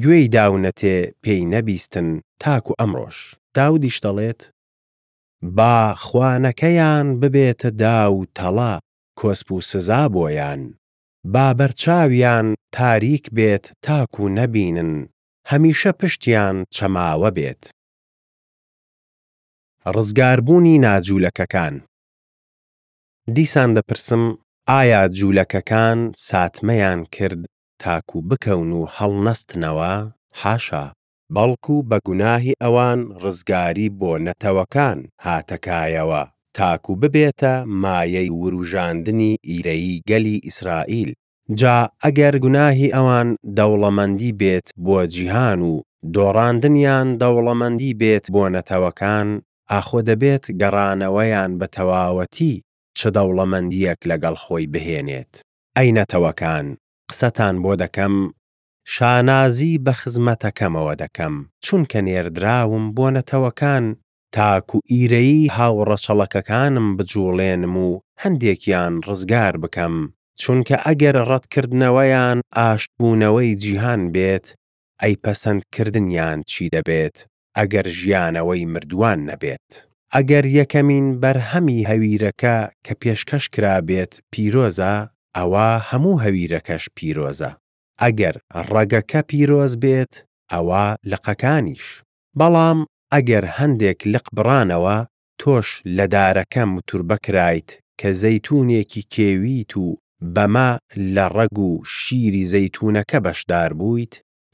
گوێی داونەتێ پێی نەبیستن تاکو ئەمڕۆش. داودیش دەڵێت: با خوانەکەیان ببێتە دا و تەڵا، کۆسپ و سزا بۆیان. با بەرچاویان تاریک بێت تاکو نەبینن، هەمیشە پشتیان چەماوە بێت. ڕزگاربوونی ناجوولەکەکان. دیسان دەپرسم: ئایا جوولەکەکان ساتمەیان کرد تاکو بکەون و هەڵنەستنەوە؟ حاشا، بەڵکو بە گوناهی ئەوان ڕزگاری بۆ نەتەوەکان هاتەکایەوە، تاکو ببێتە مایەی وروژاندنی ئیرەیی گەلی ئیسرائیل. جا ئەگەر گوناهی ئەوان دەوڵەمەندی بێت بۆ جیهان و دۆڕاندنیان دەوڵەمەندی بێت بۆ نەتەوەکان، ئاخۆ دەبێت گەڕانەوەیان بە تەواوەتی چ دەوڵەمەندیەک لەگەڵ خۆی بهێنێت. ئەی نەتەوەکان، قسەتان بۆ دەکەم، شانازی بە خزمەتەکەمەوە دەکەم، چونکە نێردراوم بۆ نەتەوەکان تاکو ئیرەیی هاوڕەچەڵەکەکانم بجوڵێنم و هەندێکیان ڕزگار بکەم. چونکە ئەگەر ڕەتکردنەوەیان ئاشتبوونەوەی جیهان بێت، ئەی پەسەندکردنیان چی دەبێت ئەگەر ژیانەوەی مردووان نەبێت؟ ئەگەر یەکەمین بەرهەمی هەویرەکە کە پێشکەش کرابێت پیرۆزە، ئەوە هەموو هەویرەکەش پیرۆزە. ئەگەر ڕەگەکە پیرۆز بێت، ئەوە لقەکانیش. بەڵام ئەگەر هەندێک لق بڕانەوە، تۆش لە دارەکەم وتور بەکرایت کە زەیتونێکی کێویت و بەما لە ڕەگ و شیری زەیتونەکە بەشدار بوویت،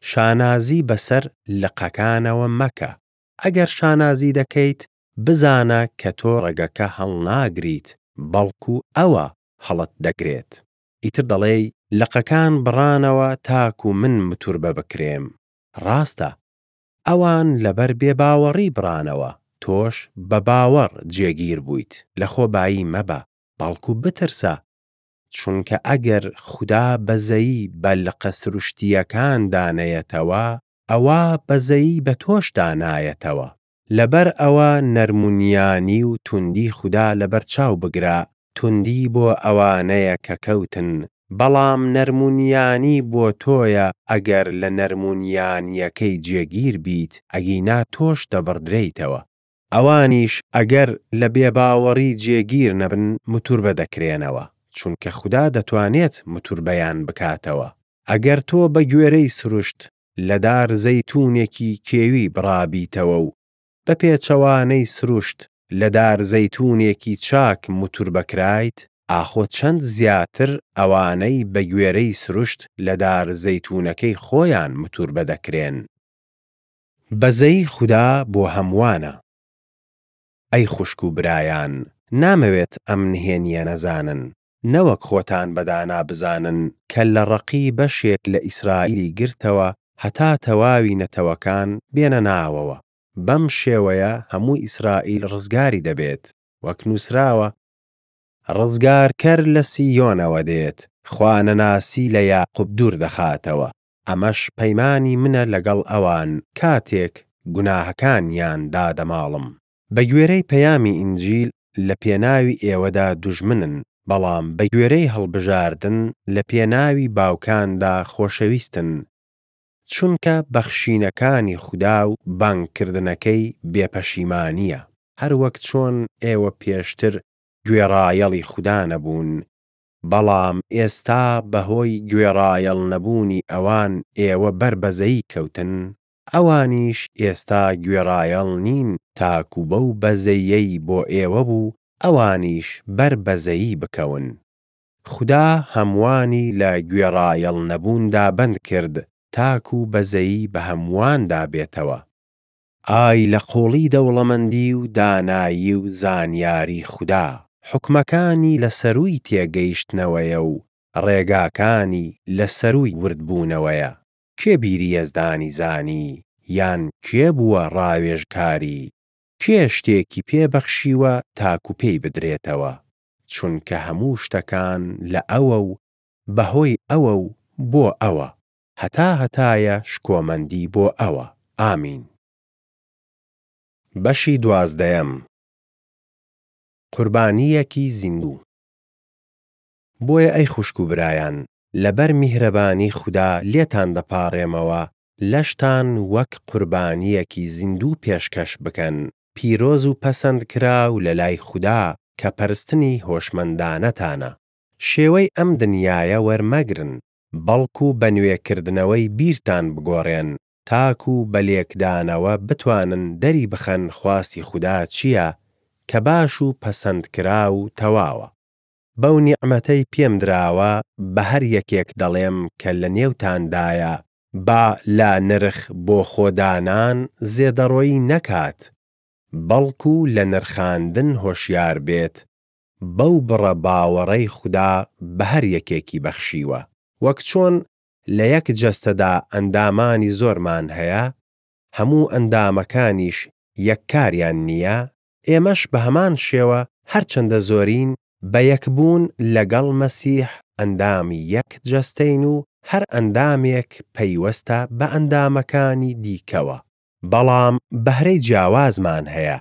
شانازی بەسەر لقەکانەوە مەکە، ئەگەر شانازی دەکەیت بزانە کە تۆ ڕێگەکە هەڵناگریت بەڵکو ئەوە هەڵت دەگرێت. ئیتر دەڵێ لقەکان بڕانەوە تاکو من متوربە بکرێم. ڕاستە، ئەوان لەبەر بێباوەڕی بڕانەوە، تۆش بە باوەڕ جێگیر بوویت. لە خۆبایی مەبە، بەڵکو بترسە، چونکە ئەگەر خوددا بەزەیی بە لقە سروشتیەکان دانەیەتەوە، ئەوە بەزەیی بە تۆش دانایەتەوە. لەبەر ئەوە نەرمونیانی و توندی خوددا لەبەر چاو بگرە، توندی بۆ ئەوانەیە کە کەوتن، بەڵام نەرمونیانی بۆ تۆیە. ئەگەر لە نەرمونیانیەکەی جێگیر بیت، ئەگینا تۆش دەبڕدرێیتەوە. ئەوانیش ئەگەر لە بێباوەڕی جێگیر نەبن متوربە دەکرێنەوە، چونکە خوددا دەتوانێت متوربەیان بکاتەوە. ئەگەر تۆ بە گوێرەی سروشت لەدار زەیتونێکی کێوی بڕابیتەوە و بە پێچەوانەی سروشت لەدار زەیتونێکی چاک متوربەکرایت، ئاخۆ چەند زیاتر ئەوانەی بە گوێرەی سروشت لەدار زەیتونەکەی خۆیان متوربە دەکرێن. بەزەیی خوددا بۆ هەمووانە. ئەی خوشک و برایان، نامەوێت ئەم نهێنیە نەزانن، نەوەک خۆتان بەدانا بزانن کە لە ڕەقی بەشێک لە ئیسرائیلی گرتەوە هەتا تەواوی نەتەوەکان بێنە ناوەوە. بەم شێوەیە هەموو ئیسرائیل ڕزگاری دەبێت. وەک نووسراوە، ڕزگارکەر لە سیۆنەوە دێت، خوانەناسی لە یاقوب دوور دەخاتەوە. ئەمەش پەیمانی منە لەگەڵ ئەوان کاتێک گوناهەکانیان دادەماڵم. بە گوێرەی پەیامی ئینجیل لە پێناوی ئێوەدا دوژمنن، بەڵام بە گوێرەی هەڵبژاردن لە پێناوی باوکاندا خۆشەویستن، چونکە بەخشینەکانی خوددا و بانگکردنەکەی بێپەشیمانیە. هەر وەک چۆن ئێوە پێشتر گوێڕایەڵی خوددا نەبوون، بەڵام ئێستا بەهۆی گوێڕایەڵ نەبوونی ئەوان ئێوە بەربەزەیی کەوتن، ئەوانیش ئێستا گوێڕایەڵ نین تاکو بەو بەزەیەی بۆ ئێوە بوو ئەوانیش بەربەزەیی بکەون. خوددا هەمووانی لە گوێڕایەڵ نەبووندا بەند کرد تاکو بەزەیی بە هەموواندا بێتەوە. ئای لە قۆڵی دەوڵەمەندی و دانایی و زانیاری خوددا، حکمەکانی لە سەرووی تێگەیشتنەوەیە و ڕێگاکانی لە سەرووی وردبوونەوەیە. کێ بیری یەزدانی زانی، یان کێ بووە ڕاوێژکاری؟ کێ شتێکی پێبەخشیوە تاکو پێی بدرێتەوە؟ چونکە هەموو شتەکان لە ئەوە و بەهۆی ئەوە و بۆ ئەوە، هەتایە شکۆمەندی بۆ ئەوە. ئامین. بەشی 12. قوربانیەکی زیندوو. بۆیە ئەی خوشک و برایان، لەبەر میهرەبانی خوددا لێتان دەپاڕێمەوە لەشتان وەک قوربانیەکی زیندوو پێشکەش بکەن، پیرۆز و پەسەندکراو لە لای خوددا کە پەرستنی هۆشمەندانەتانە. شێوەی ئەم دنیایە وەرمەگرن، بەڵکو بە نوێکردنەوەی بیرتان بگۆڕێن، تاکو بە لێکدانەوە بتوانن دەری بخەن خواستی خوددا چییە کە باش و پەسەندکرا و تەواوە. بەو نیعمەتەی پێم دراوە بە هەر یەکێک دەڵێم کە لە نێوتاندایە با لا نرخ بۆ خۆدانان زێدەڕۆیی نەکات، بەڵکو لە نرخاندن هۆشیار بێت، بەو بڕە باوەڕەی خوددا بە هەر یەکێکی بەخشیوە. وەک چۆن لە یەک جەستەدا ئەندامانی زۆرمان هەیە، هەموو ئەندامەکانیش یەککاریان نییە، ئێمەش بە هەمان شێوە هەرچەندە زۆرین بە یەکبوون لەگەڵ مەسیح ئەندامی یەک جەستەین و هەر ئەندامێک پەیوەستە بە ئەندامەکانی دیکەوە، بەڵام بەهرەی جیاوازمان هەیە.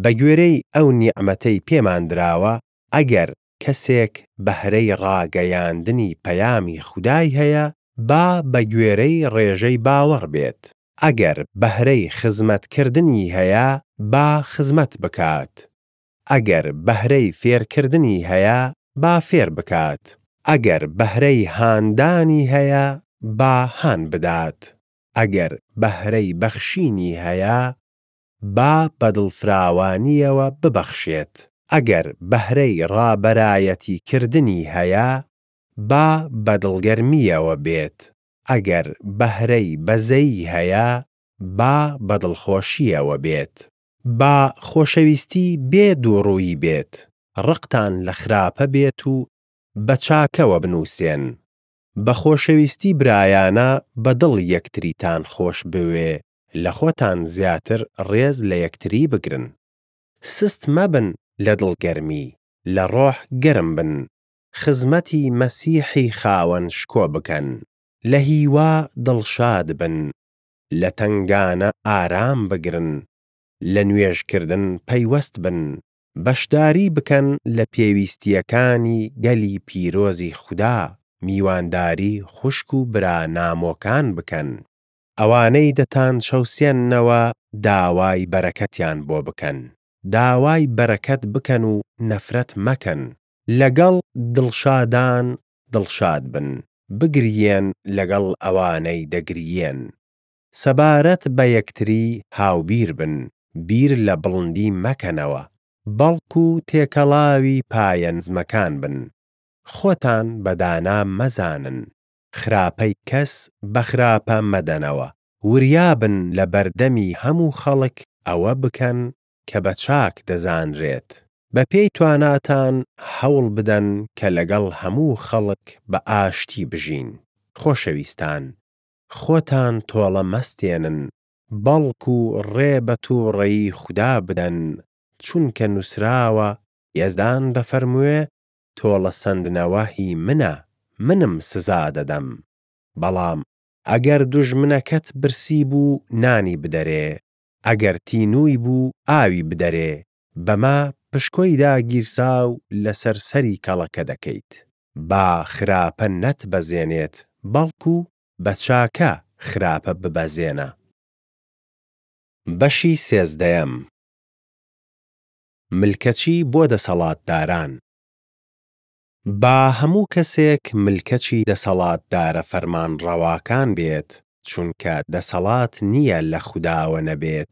بە گوێرەی ئەو نیعمەتەی پێمان دراوە، ئەگەر کەسێک بەهرەی ڕاگەیاندنی پەیامی خودای هەیە، با بە گوێرەی ڕێژەی باوەڕ بێت. ئەگەر بەهرەی خزمەتکردنی هەیە، با خزمەت بکات. ئەگەر بەهرەی فێرکردنی هەیە، با فێر بکات. ئەگەر بەهرەی هاندانی هەیە، با هان بدات. ئەگەر بەهرەی بەخشینی هەیە، با بەدڵفراوانیەوە ببەخشێت. ئەگەر بەهرەی ڕابەرایەتی کردنی هەیە، با بەدڵگەرمیەوە بێت. ئەگەر بەهرەی بەزەیی هەیە، با بەدڵخۆشیەوە بێت، با خۆشەویستی بێ دووڕووی بێت، ڕقتان لە خراپە بێت و بە چاکەوە بنووسێن. بە خۆشەویستی برایانە بەدڵ یەکتریتان خۆش بوێ، لە خۆتان زیاتر ڕێز لە یەکتری بگرن. سست مەبن لە دڵگەرمی، لە ڕۆح گەرم بن، خزمەتی مەسیحی خاوەن شکۆ بکەن، لە هیوا دڵشاد بن، لە تەنگانە ئارام بگرن، لە نوێژکردن پەیوەست بن، بەشداری بکەن لە پێویستیەکانی گەلی پیرۆزی خودا، میوانداری خوشک و برا نامۆکان بکەن. ئەوانەی دەتان شەوسێننەوە داوای بەرەکەتیان بۆ بکەن، داوای بەرەکەت بکەن و نەفرەت مەکەن، لەگەڵ دڵشادان دڵشاد بن، بگریێن لەگەڵ ئەوانەی دەگریێن. سەبارەت بە یەکتری هاوبیر بن، بیر لە بڵندی مەکەنەوە، بەڵکو تێکەڵاوی پایەنزمەکان بن. خۆتان بەدانا مەزانن، خراپەی کەس بە خراپە مەدەنەوە، وریابن لە بەردەمی هەموو خەڵک ئەوە بکەن کە بە چاک دەزانرێت. بە پێی تواناتان هەوڵ بدەن کە لەگەڵ هەموو خەڵک بە ئاشتی بژین. خۆشەویستان، خۆتان تۆڵە مەستێنن، بەڵکو ڕێ بە تووڕەیی خودا بدەن، چونکە نووسراوە یەزدان دەفەرموێ تۆڵە سەندنەوە هی منە، منم سزا دەدەم. بەڵام ئەگەر دوژمنەکەت برسی بوو نانی بدەرێ، ئەگەر تینووی بوو ئاوی بدەرێ، بەما پشکۆی داگیرسا و لەسەر سەری کەڵەکە دەکەیت. با خراپە نەتبەزێنێت، بەڵکو بە چاکە خراپە ببەزێنە. بەشی سێزدەیەم. ملکەچی بۆ دەسەڵاتداران. با هەموو کەسێک ملکەچی دەسەڵاتدارە فەرمانڕەواکان بێت، چونکە دەسەڵات نییە لە خوداوە نەبێت،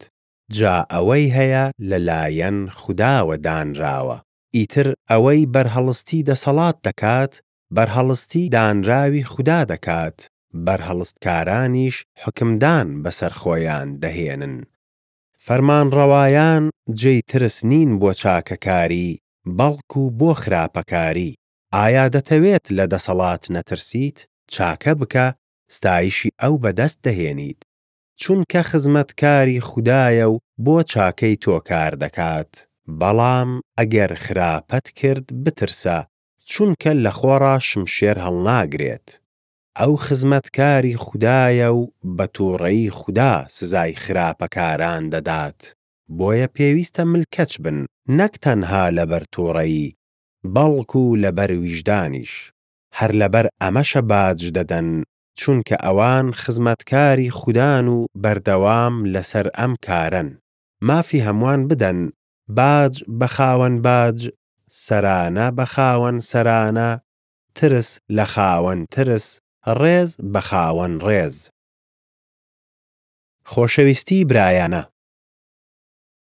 جا ئەوەی هەیە لەلایەن خوداوە دانراوە. ئیتر ئەوەی بەرهەڵستی دەسەڵات دەکات، بەرهەڵستی دانراوی خودا دەکات، بەرهەڵستکارانیش حکمدان بەسەر خۆیان دەهێنن. فەرمانڕەوایان جێی ترس نین بۆ چاکەکاری، بەڵکو بۆ خراپەکاری. ئایا دەتەوێت لە دەسەڵات نەترسیت؟ چاکە بکە، ستایشی ئەو بەدەست دەهێنیت، چونکە خزمەتکاری خودایە و بۆ چاکەی تۆ کار دەکات. بەڵام ئەگەر خراپەت کرد بترسە، چونکە لە خۆڕا شمشێر هەڵناگرێت. ئەو خزمەتکاری خودایە و بە تووڕەیی خودا سزای خراپەکاران دەدات. بۆیە پێویستە ملکەچ بن، نەک تەنها لەبەر تووڕەیی، بەڵکو لەبەر ویژدانیش. هەر لەبەر ئەمەشە باج دەدەن، چونکە ئەوان خزمەتکاری خودان و بەردەوام لەسەر ئەم کارن. مافی هەمووان بدەن، باج بە خاوەن باج، سەرانە بە خاوەن سەرانە، ترس لە خاوەن ترس، ڕێز بە خاوەن ڕێز. خۆشەویستی برایانە.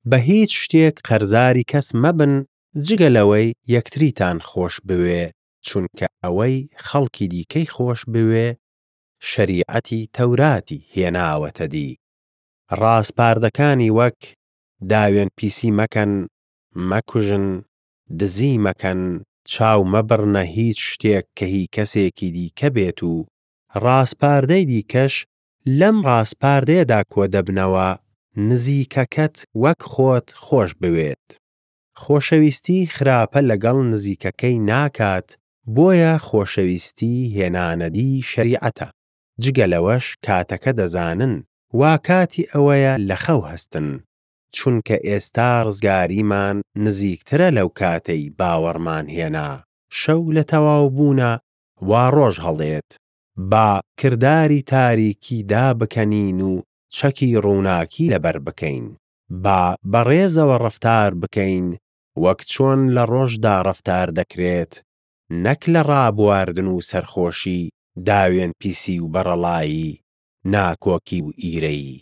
بە هیچ شتێک قەرزاری کەس مەبن جگە لەوەی یەکتریتان خۆش بوێ، چونکە ئەوەی خەڵکی دیکەی خۆش بوێ شەریعەتی تەوراتی هێناوەتە دی. ڕاستپاردەکانی وەک داوێن پیسی مەکەن، مەکوژن، دزی مەکەن، چاو مەبڕنە هیچ شتێک کە هی کەسێکی دیکە بێت و ڕاستپاردەی دیکەش لەم ڕاستپاردەیەدا کۆ دەبنەوە نزیکەکەت وەک خۆت خۆش بوێت. خۆشەویستی خراپە لەگەڵ نزیکەکەی ناکات، بۆیە خۆشەویستی هێنانەدی شەریعەتە. جگە لەوەش کاتەکە دەزانن وا کاتی ئەوەیە لە خەو هەستن، چونکە ئێستا ڕزگاریمان نزیکترە لەو کاتەی باوەڕمان هێنا. شەو لە تەواوبوونە وا ڕۆژ هەڵێت. با کرداری تاریکی دابکەنین و چەکی ڕووناکی لەبەر بکەین. با بەڕێزەوە ڕەفتار بکەین، وەک چۆن لە ڕۆژدا ڕەفتار دەکرێت، نەک لە ڕابواردن و سەرخۆشی، داوێن پیسی و بەڕەڵایی، ناکۆکی و ئیرەی،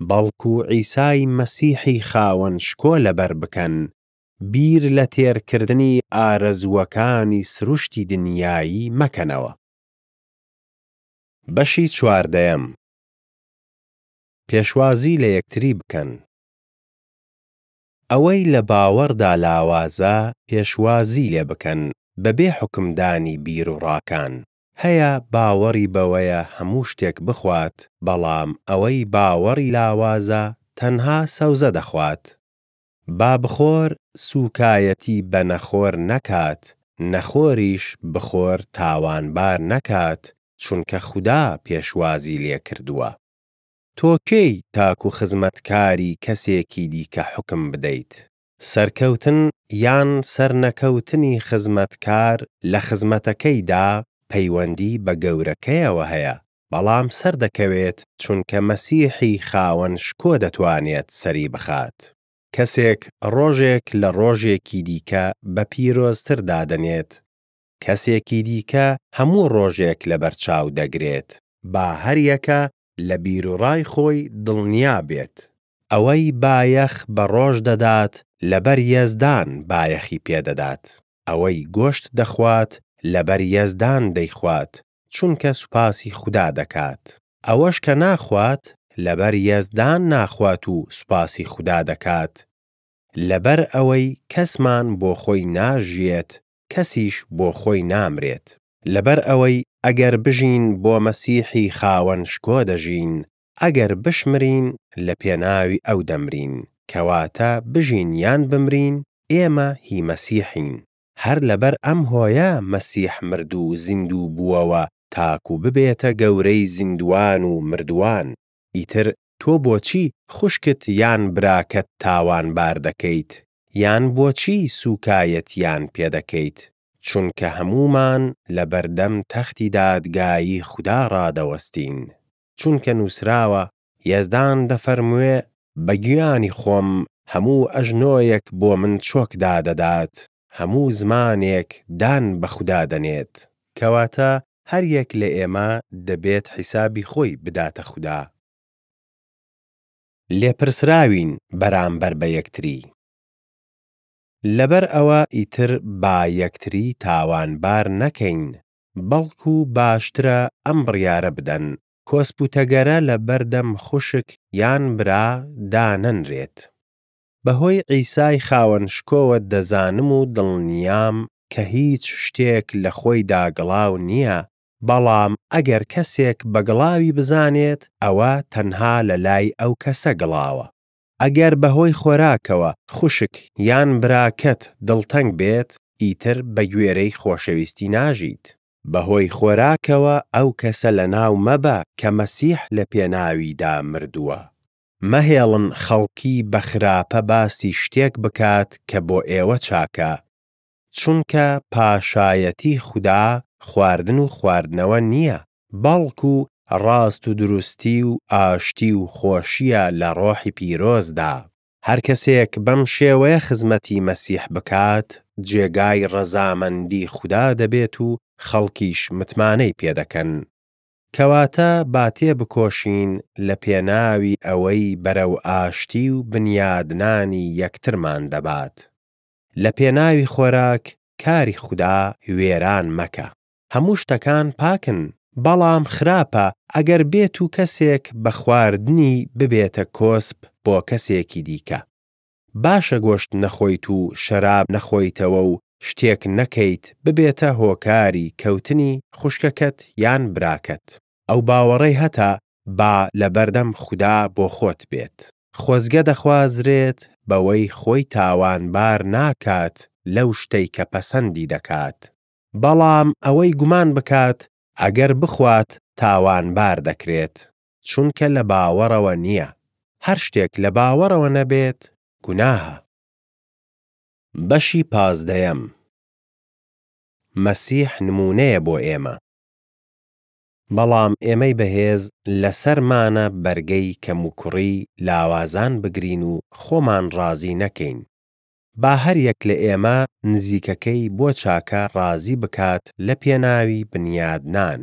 بەڵکو عیسای مەسیحی خاوەن شکۆ لەبەر بکەن، بیر لە تێرکردنی ئارەزووەکانی سروشتی دنیایی مەکەنەوە. بەشی چواردەیەم. پێشوازی لە یەکتری بکەن. ئەوەی لە باوەڕدا لاوازە پێشوازی لێ بکەن بەبێ حکمدانی بیر و ڕاکان. هەیە باوەڕی بەوەیە هەموو شتێک بخوات، بەڵام ئەوەی باوەڕی لاوازە تەنها سەوزە دەخوات. با بخۆر سوکایەتی بە نەخۆر نەکات، نەخۆریش بخۆر تاوانبار نەکات، چونکە خودا پێشوازی لێ کردووە. تۆ کەی تاک و خزمەتکاری کەسێکی دیکە حکم بدەیت؟ سەرکەوتن یان سەرنەکەوتنی خزمەتکار لە خزمەتەکەیدا پەیوەندی بە گەورەکەیەوە هەیە، بەڵام سەردەکەوێت چونکە مەسیحی خاوەن شکۆ دەتوانێت سەری بخات. کەسێک ڕۆژێک لە ڕۆژێکی دیکە بە پیرۆزتر دادەنێت. کەسێکی دیکە هەموو ڕۆژێک لە بەرچاو دەگرێت، با هەریەکە لە بیرروڕای خۆی دڵنیا بێت. ئەوەی بایەخ بە ڕۆژ دەدات لەبەر یەزدان بایەخی پێدەدات. ئەوەی گۆشت دەخوات لەبەر یەزدان دەیخوات، چونکە سوپاسی خودا دەکات. ئەوەش کە ناخوات لەبەر یەزدان ناخوات و سوپاسی خودا دەکات. لەبەر ئەوەی کەسمان بۆ خۆی ناژیێت، کەسیش بۆ خۆی نامرێت. لەبەر ئەوەی ئەگەر بژین بۆ مەسیحی خاوەن شکۆ دەژین، ئەگەر بشمرین لە پێناوی ئەو دەمرین، کەواتە بژین یان بمرین ئێمە هی مەسیحین. هەر لەبەر ئەم هۆیە مەسیح مرد و زیندوو بووەوە تاکو ببێتە گەورەی زیندوان و مردووان. ئیتر تۆ بۆچی خوشکت یان براکەت تاوانبار دەکەیت؟ یان بۆچی سوکایەتیان پێدەکەیت؟ چونکە هەمومان لە بەردەم تەختی دادگایی خودا ڕادەوەستین. چونکە نووسراوە یەزدان دەفەرموێ بە گیانی خۆم هەموو ئەژنۆیەک بۆ من چۆکدا دەدات، هەموو زمانێک دان بە خودا دەنێت. کەواتە هەر یەک لە ئێمە دەبێت حیسابی خۆی بداتە خودا. لێپرسراوین بەرامبەر بە یەکتری. لەبەر ئەوە ئیتر با یەکتری تاوانبار نەکەین، بەڵکو باشترە ئەم بڕیارە بدەن کۆسپوتەگەرە لە بەردەم خوشک یان برا دانەنرێت. بەهۆی عیسای خاوەن شکۆوە دەزانم و دڵنیام کە هیچ شتێک لە خۆیدا گڵاو نییە، بەڵام ئەگەر کەسێک بە گڵاوی بزانێت ئەوە تەنها لە لای ئەو کەسە گڵاوە. ئەگەر بەهۆی خۆراکەوە خوشک یان براکەت دڵتەنگ بێت، ئیتر بە گوێرەی خۆشەویستی ناژیت. بەهۆی خۆراکەوە ئەو کەسە لە ناو مەبە کە مەسیح لە پێناویدا مردووە. مەهێڵن خەڵکی بە خراپە باسی شتێک بکات کە بۆ ئێوە چاکە، چونکە پاشایەتی خودا خواردن و خواردنەوە نییە، بەڵکو ڕاست و دروستی و ئاشتی و خۆشیە لە ڕۆحی پیرۆزدا. هەر کەسێک بەم شێوەیە خزمەتی مەسیح بکات، جێگای ڕەزامەندی خودا دەبێت و خەڵکیش متمانەی پێدەکەن. کەواتە باتێ بکۆشین لە پێناوی ئەوەی بەرەو ئاشتی و بنیادنانی یەکترمان دەبات. لە پێناوی خۆراک کاری خودا وێران مەکە. هەموو شتەکان پاکن، بەڵام خراپە ئەگەر بێت و کەسێک بە خواردنی ببێتە کۆسپ بۆ کەسێکی دیکە. باشە گۆشت نەخۆیت و شەراب نەخۆیتەوە و شتێک نەکەیت ببێتە هۆکاری کەوتنی خوشکەکەت یان براکەت. ئەو باوەڕەی هەتا با لە بەردەم خودا بۆ خۆت بێت. خۆزگە دەخوازرێت بەوەی خۆی تاوانبار ناکات لەو شتەی کە پەسەندی دەکات. بەڵام ئەوەی گومان بکات ئەگەر بخوات تاوانبار دەکرێت، چونکە لە باوەڕەوە نییە. هەر شتێک لە باوەڕەوە نەبێت گوناهە. بەشی 15. مەسیح نمونەیە بۆ ئێمە. بەڵام ئێمەی بەهێز لەسەرمانە بەرگەی کەم و کوڕی لاوازان بگرین و خۆمان ڕازی نەکەین. با هەر یەک لە ئێمە نزیکەکەی بۆ چاکە ڕازی بکات لە پێناوی بنیادنان.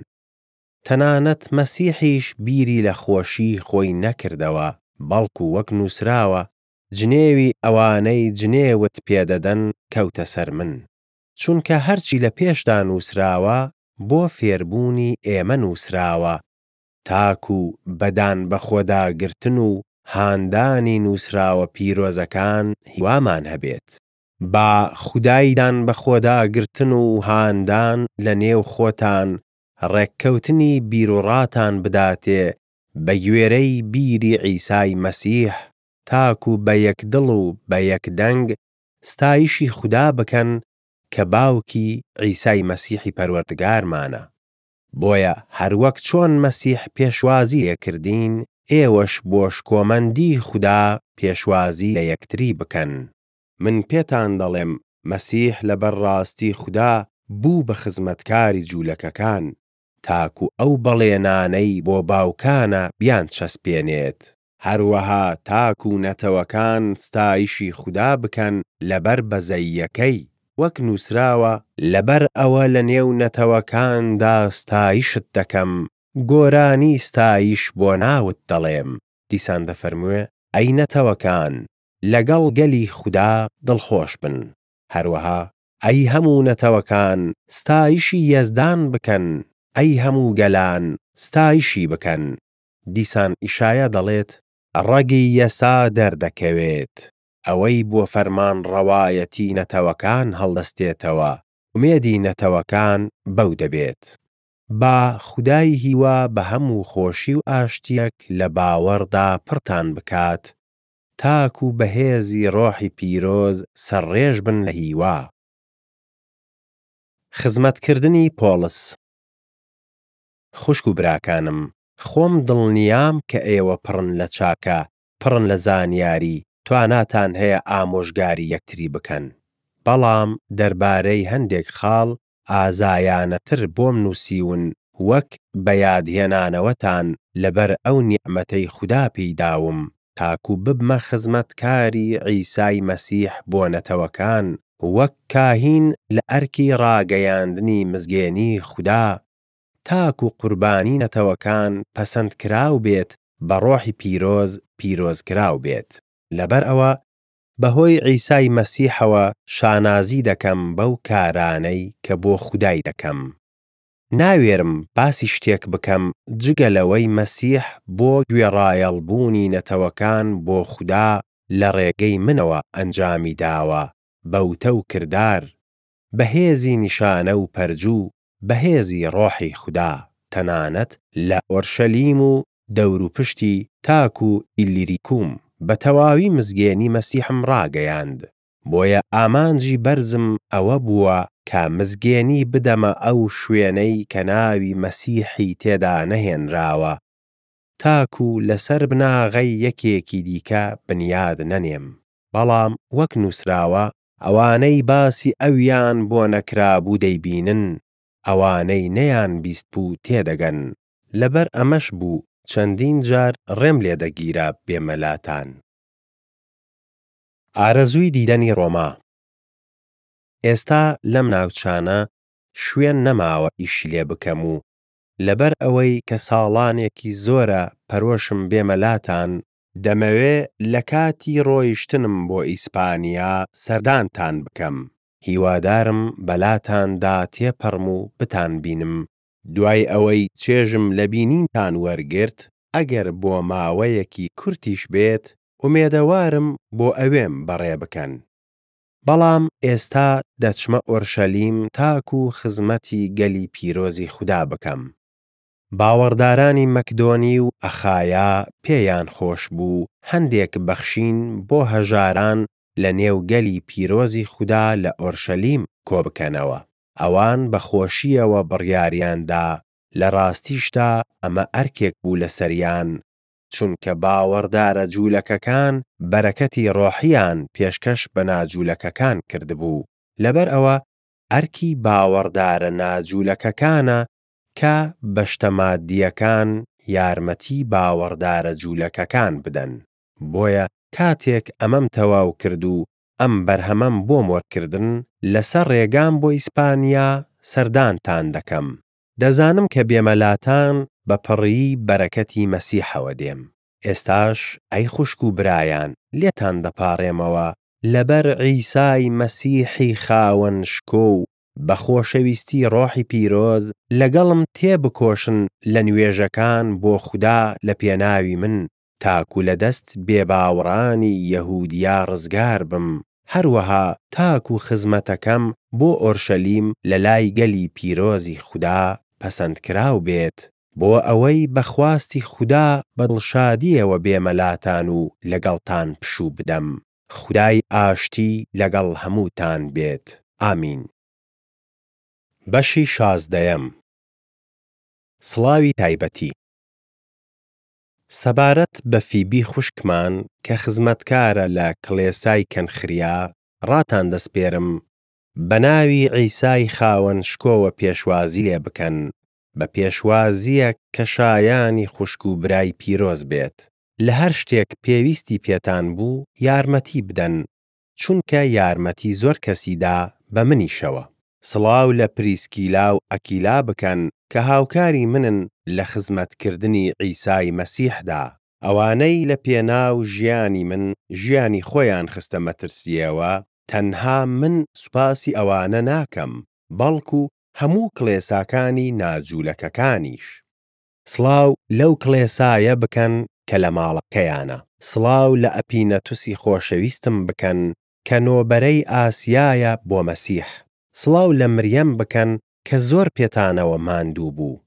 تەنانەت مەسیحیش بیری لە خۆشی خۆی نەکردەوە، بەڵکو وەک نووسراوە جنێوی ئەوانەی جنێوت پێدەدەن کەوتە سەر من. چونکە هەرچی لە پێشدا نووسراوە بۆ فێربوونی ئێمە نووسراوە، تاکو بەدان بەخۆدا گرتن و هاندانی نووسراوە پیرۆزەکان هیوامان هەبێت. با خودایدان بەخۆدا گرتن و هاندان لە نێو خۆتان ڕێککەوتنی بیرۆڕاتان بداتێ بە گوێرەی بیری عیسای مەسیح، تاکو بە یەکدڵ و بە یەکدەنگ ستایشی خوددا بکەن کە باوکی عیسای مەسیحی پەروەردگارمانە. بۆیە هەروەک چۆن مەسیح پێشوازی لێکردین، ئێوەش بۆ شکۆمەندی خوددا پێشوازی لە یەکتری بکەن. من پێتان دەڵێم مەسیح لەبەرڕاستی خوددا بوو بە خزمەتکاری جوولەکەکان، تاکو ئەو بەڵێنانەی بۆ باوکانە بیان چەسپێنێت، هەروەها تاکو نەتەوەکان ستایشی خوددا بکەن لەبەر بەزەییەکەی، وەک نووسراوە لەبەر ئەوە لە نێو نەتەوەکاندا ستایشت دەکەم، گۆرانی ستایش بۆ ناوت دەڵێم. دیسان دەفەرموێ ئەی نەتەوەکان، لەگەڵ گەلی خوددا دڵخۆش بن. هەروەها ئەی هەموو نەتەوەکان، ستایشی یەزدان بکەن، ئەی هەموو گەلان ستایشی بکەن. دیسان ئیشایە دەڵێت ڕەگی یەسا دەردەکەوێت، ئەوەی بۆ فەرمان ڕەوایەتی نەتەوەکان هەڵدەستێتەوە، ومێدی نەتەوەکان بەو دەبێت. با خودای هیوا بە هەموو خۆشی و ئاشتیەک لە باوەڕدا پڕتان بکات، تاکو بەهێزی ڕۆحی پیرۆز سەرڕێژ بن لە هیوا. خزمەتکردنی پۆڵس. خوشک و براکانم، خۆم دڵنیام کە ئێوە پڕن لە چاکە، پڕن لە زانیاری، تواناتان هەیە ئامۆژگاری یەکتری بکەن. بەڵام دەربارەی هەندێک خاڵ ئازایانەتر بۆم نووسیون، وەک بەیادهێنانەوەتان لەبەر ئەو نیعمەتەی خوددا پێیداوم، تاکو ببمە خزمەتکاری عیسای مەسیح بۆ نەتەوەکان، وەک کاهین لە ئەرکی ڕاگەیاندنی مزگێنی خوددا، تاکو قوربانی نەتەوەکان پەسەند کراو بێت بە ڕۆحی پیرۆز پیرۆز کراو بێت. لەبەر ئەوە بەهۆی عیسای مەسیحەوە شانازی دەکەم بەو کارانەی کە بۆ خودای دەکەم. ناوێرم باسی شتێک بکەم جگە لەوەی مەسیح بۆ گوێڕایەڵبوونی نەتەوەکان بۆ خوددا لە ڕێگەی منەوە ئەنجامی داوە، بەوتە و کردار، بەهێزی نیشانە و پەرجوو، بەهێزی ڕۆحی خوددا، تەنانەت لە ئۆرشەلیم و دەور و پشتی تاکو ئیلیریکوم بە تەواوی مزگێنی مەسیحم ڕاگەیاند. بۆیە ئامانجی بەرزم ئەوە بووە کە مزگێنی بدەمە ئەو شوێنەی کە ناوی مەسیحی تێدا نەهێنراوە، تاکو لەسەر بناغەی یەکێکی دیکە بنیاد نەنێم. بەڵام وەک نووسراوە ئەوانەی باسی ئەویان بۆ نەکرابوو دەیبینن، ئەوانەی نەیان بیست بوو تێدەگەن. لەبەر ئەمەش بوو چەندین جار ڕێم لێدەگیرە بێمەلاتان. ئارەزووی دیدەنی ڕۆما. ئێستا لەم ناوچانە شوێن نەماوە ئیشی لێ بکەم و لەبەر ئەوەی کە ساڵانێکی زۆرە پەرۆشم بێمەلاتان، دەمەوێ لە کاتی ڕۆیشتنم بۆ ئیسپانیا سەردانتان بکەم. هیوادارم بەلاتاندا تێپەڕم و بتان بینم. دوای ئەوەی چێژم لە بینینتان وەرگرت، ئەگەر بۆ ماوەیەکی کورتیش بێت، ئومێدەوارم بۆ ئەوێم بەڕێ بکەن. بەڵام ئێستا دەچمە ئۆرشەلیم تاکو خزمەتی گەلی پیرۆزی خوددا بکەم. باوەڕدارانی مەکدۆنی و ئەخایا پێیان خۆش بوو هەندێک بەخشین بۆ هەژاران لە نێو گەلی پیرۆزی خوددا لە ئۆرشەلیم کۆ بکەنەوە. ئەوان بەخۆشیەوە بڕیاریاندا، لە ڕاستیشدا ئەمە ئەرکێک بوو لە سەریان، چونکە باوەڕدارە جوولەکەکان بەرەکەتی ڕۆحیان پێشکەش بە ناجوولەکەکان کردبوو. لەبەر ئەوە ئەرکی باوەڕدارە ناجوولەکەکانە کە بەشتە مادیەکان یارمەتی باوەڕدارە جوولەکەکان بدەن. بۆیە کاتێک ئەمەم تەواو کرد و ئەم بەرهەمەم بۆ مۆرکردن لەسەر ڕێگام بۆ ئیسپانیا سەردانتان دەکەم. دەزانم کە بێمەلاتان بە پڕی بەرەکەتی مەسیحەوە دێم. ئێستاش ئەی خوشک و برایان لێتان دەپاڕێمەوە لەبەر عیسای مەسیحی خاوەن شکۆ و بە خۆشەویستی ڕۆحی پیرۆز لەگەڵم تێبکۆشن لە نوێژەکان بۆ خودا لە پێناوی من تاکو لە دەست بێباوەڕانی یەهودیا ڕزگار بم، هەروەها تاکو خزمەتەکەم بۆ ئۆرشەلیم لە لای گەلی پیرۆزی خودا پەسەندکراو بێت، بۆ ئەوەی بەخواستی خودا بەدڵشادیەوە بێمەلاتان و لەگەڵتان پشوو بدەم. خودای ئاشتی لەگەڵ هەمووتان بێت. ئامین. بەشی 16. سڵاوی تایبەتی. سەبارەت بە فیبی خوشکمان کە خزمەتکارە لە کڵێسای کەنخریا ڕاتان دەسپێرم بە ناوی عیسای خاوەن شکۆوە پێشوازی لێ بکەن بە پێشوازیە کە شایانی خوشک و برای پیرۆز بێت. لە هەر شتێک پێویستی پێتان بوو یارمەتی بدەن، چونکە یارمەتی زۆر کەسیدا بە منیشەوە. سڵاو لە پریسکیلا و ئەکیلا بکەن کە هاوکاری منن لە خزمەتکردنی عیسای مەسیحدا. ئەوانەی لە پێناو ژیانی من ژیانی خۆیان خستە مەترسیەوە، تەنها من سوپاسی ئەوانە ناکەم، بەڵکو هەموو کڵێساکانی ناجوولەکەکانیش. سڵاو لەو کڵێسایە بکەن کە لە ماڵەکەیانە. سڵاو لە ئەپینەتوسی خۆشەویستم بکەن کە نۆبەرەی ئاسیایە بۆ مەسیح. سڵاو لە مریەم بکەن کە زۆر پێتانەوە ماندوو بوو.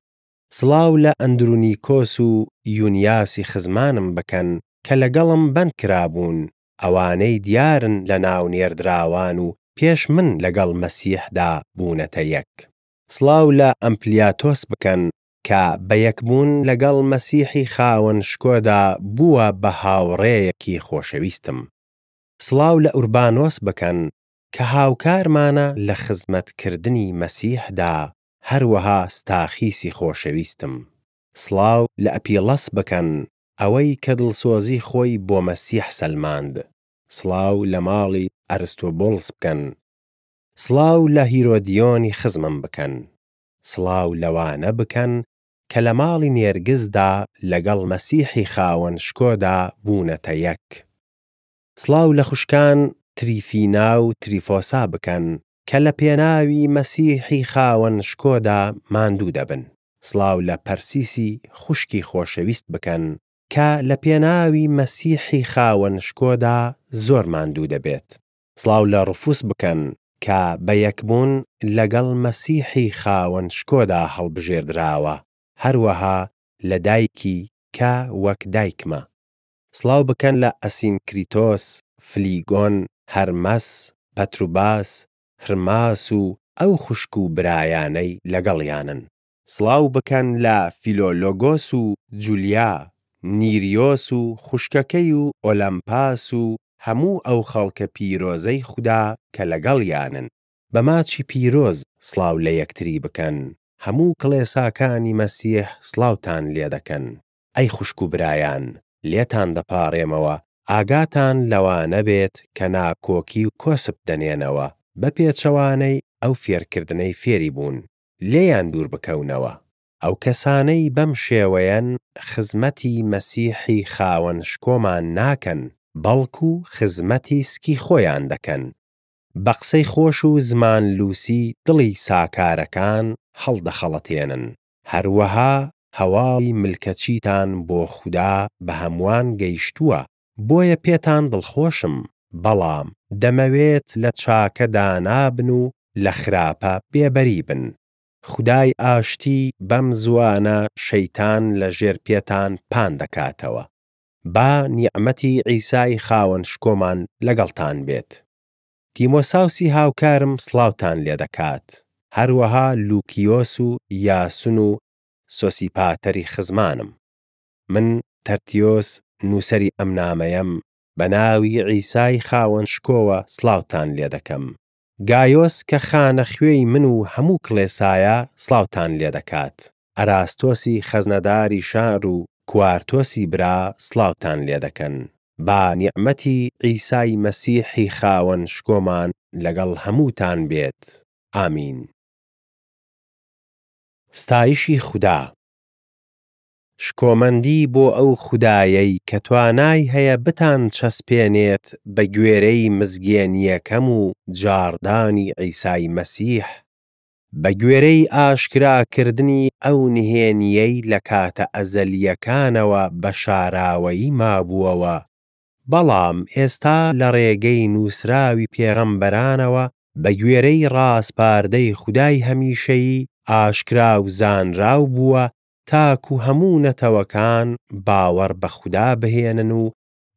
سڵاو لە ئەندرونیکۆس و یونیاسی خزمانم بکەن کە لەگەڵم بەند کرابوون، ئەوانەی دیارن لە ناو نێردراوان و پێش من لەگەڵ مەسیحدا بوونەتە یەک. سڵاو لە ئەمپلیاتۆس بکەن کە بە یەکبوون لەگەڵ مەسیحی خاوەن شکۆدا بووە بە هاوڕێیەکی خۆشەویستم. سڵاو لە ئوربانۆس بکەن کە هاوکارمانە لە خزمەتکردنی مەسیحدا، هەروەها ستاخیسی خۆشەویستم. سڵاو لە ئەپیڵەس بکەن ئەوەی کە دڵسۆزی خۆی بۆ مەسیح سەلماند. سڵاو لە ماڵی ئەرستۆبۆڵس بکەن. سڵاو لە هیرۆدیۆنی خزمم بکەن. سڵاو لەوانە بکەن کە لە ماڵی نێرگزدا لەگەڵ مەسیحی خاوەن شکۆدا بوونەتە یەک. سڵاو لە خوشکان تریفینا و تریفۆسا بکەن کە لە پێناوی مەسیحی خاوەن شکۆدا ماندوو دەبن. سڵاو لە پەرسیسی خوشکی خۆشەویست بکەن کە لە پێناوی مەسیحی خاوەن شکۆدا زۆر ماندوو دەبێت. سڵاو لە ڕفوس بکەن کە بە یەکبوون لەگەڵ مەسیحی خاوەن شکۆدا هەڵبژێردراوە، هەروەها لە دایکی کە وەک دایکمە. سڵاو بکەن لە ئەسینکریتۆس، فلیگۆن، هەرمەس، پەتروباس، هرماس و ئەو خوشک و برایانەی لەگەڵیانن. سڵاو بکەن لە فیلۆلۆگۆس و جولیا، نیریۆس و خوشکەکەی و ئۆلەمپاس و هەموو ئەو خەڵکە پیرۆزەی خودا کە لەگەڵیانن. بە ماچی پیرۆز سڵاو لە یەکتری بکەن. هەموو کڵێساکانی مەسیح سڵاوتان لێ دەکەن. ئەی خوشک و برایان، لێتان دەپاڕێمەوە ئاگاتان لەوانە بێت کە ناکۆکی و کۆسب دەنێنەوە بە پێچەوانەی ئەو فێرکردنەی فێری بوون، لێیان دوور بکەونەوە. ئەو کەسانەی بەم شێوەیەن خزمەتی مەسیحی خاوەن شکۆمان ناکەن، بەڵکو خزمەتی سکی خۆیان دەکەن. بە قسەی خۆش و زمان لووسی دڵی ساکارەکان هەڵدەخەڵەتێنن. هەروەها هەواڵی ملکەچیتان بۆ خودا بە هەمووان گەیشتووە، بۆیە پێتان دڵخۆشم، بەڵام دەمەوێت لە چاکەدا نابن و لە خراپە بێبەری بن. خودای ئاشتی بەم زوانە شەیتان لە ژێر پێتان پان دەکاتەوە. با نیعمەتی عیسای خاوەن شکۆمان لەگەڵتان بێت. تیمۆساوسی هاوکارم سڵاوتان لێ دەکات، هەروەها لوکیۆس و یاسون و سۆسیپاتەری خزمانم. من تەرتیۆس نووسەری ئەم نامەیەم بە ناوی عیسای خاوەن شکۆوە سڵاوتان لێ دەکەم. گایۆس کە خانە خوێی من و هەموو کڵێسایە سڵاوتان لێ دەکات. ئەراستۆسی خەزنەداری شار و کوارتۆسی برا سڵاوتان لێ دەکەن. با نیعمەتی عیسای مەسیحی خاوەن شکۆمان لەگەڵ هەمووتان بێت. ئامین. ستایشی خودا. شکۆمەندی بۆ ئەو خودایەی کە توانای هەیە بتان چەسپێنێت بە گوێرەی مزگێنیەکەم و جاردانی عیسای مەسیح بە گوێرەی ئاشکراکردنی ئەو نهێنیەی لە کاتە ئەزەلیەکانەوە بە شاراوەیی مابووەوە، بەڵام ئێستا لە ڕێگەی نووسراوی پێغەمبەرانەوە بە گوێرەی ڕاستپاردەی خودای هەمیشەیی ئاشکرا و زانراو بووە تاکو هەموو نەتەوەکان باوەڕ بە خودا بهێنن و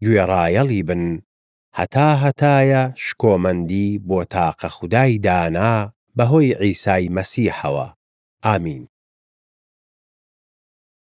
گوێڕایەڵی بن، هەتایە شکۆمەندی بۆ تاقە خودای دانا بەهۆی عیسای مەسیحەوە. ئامین.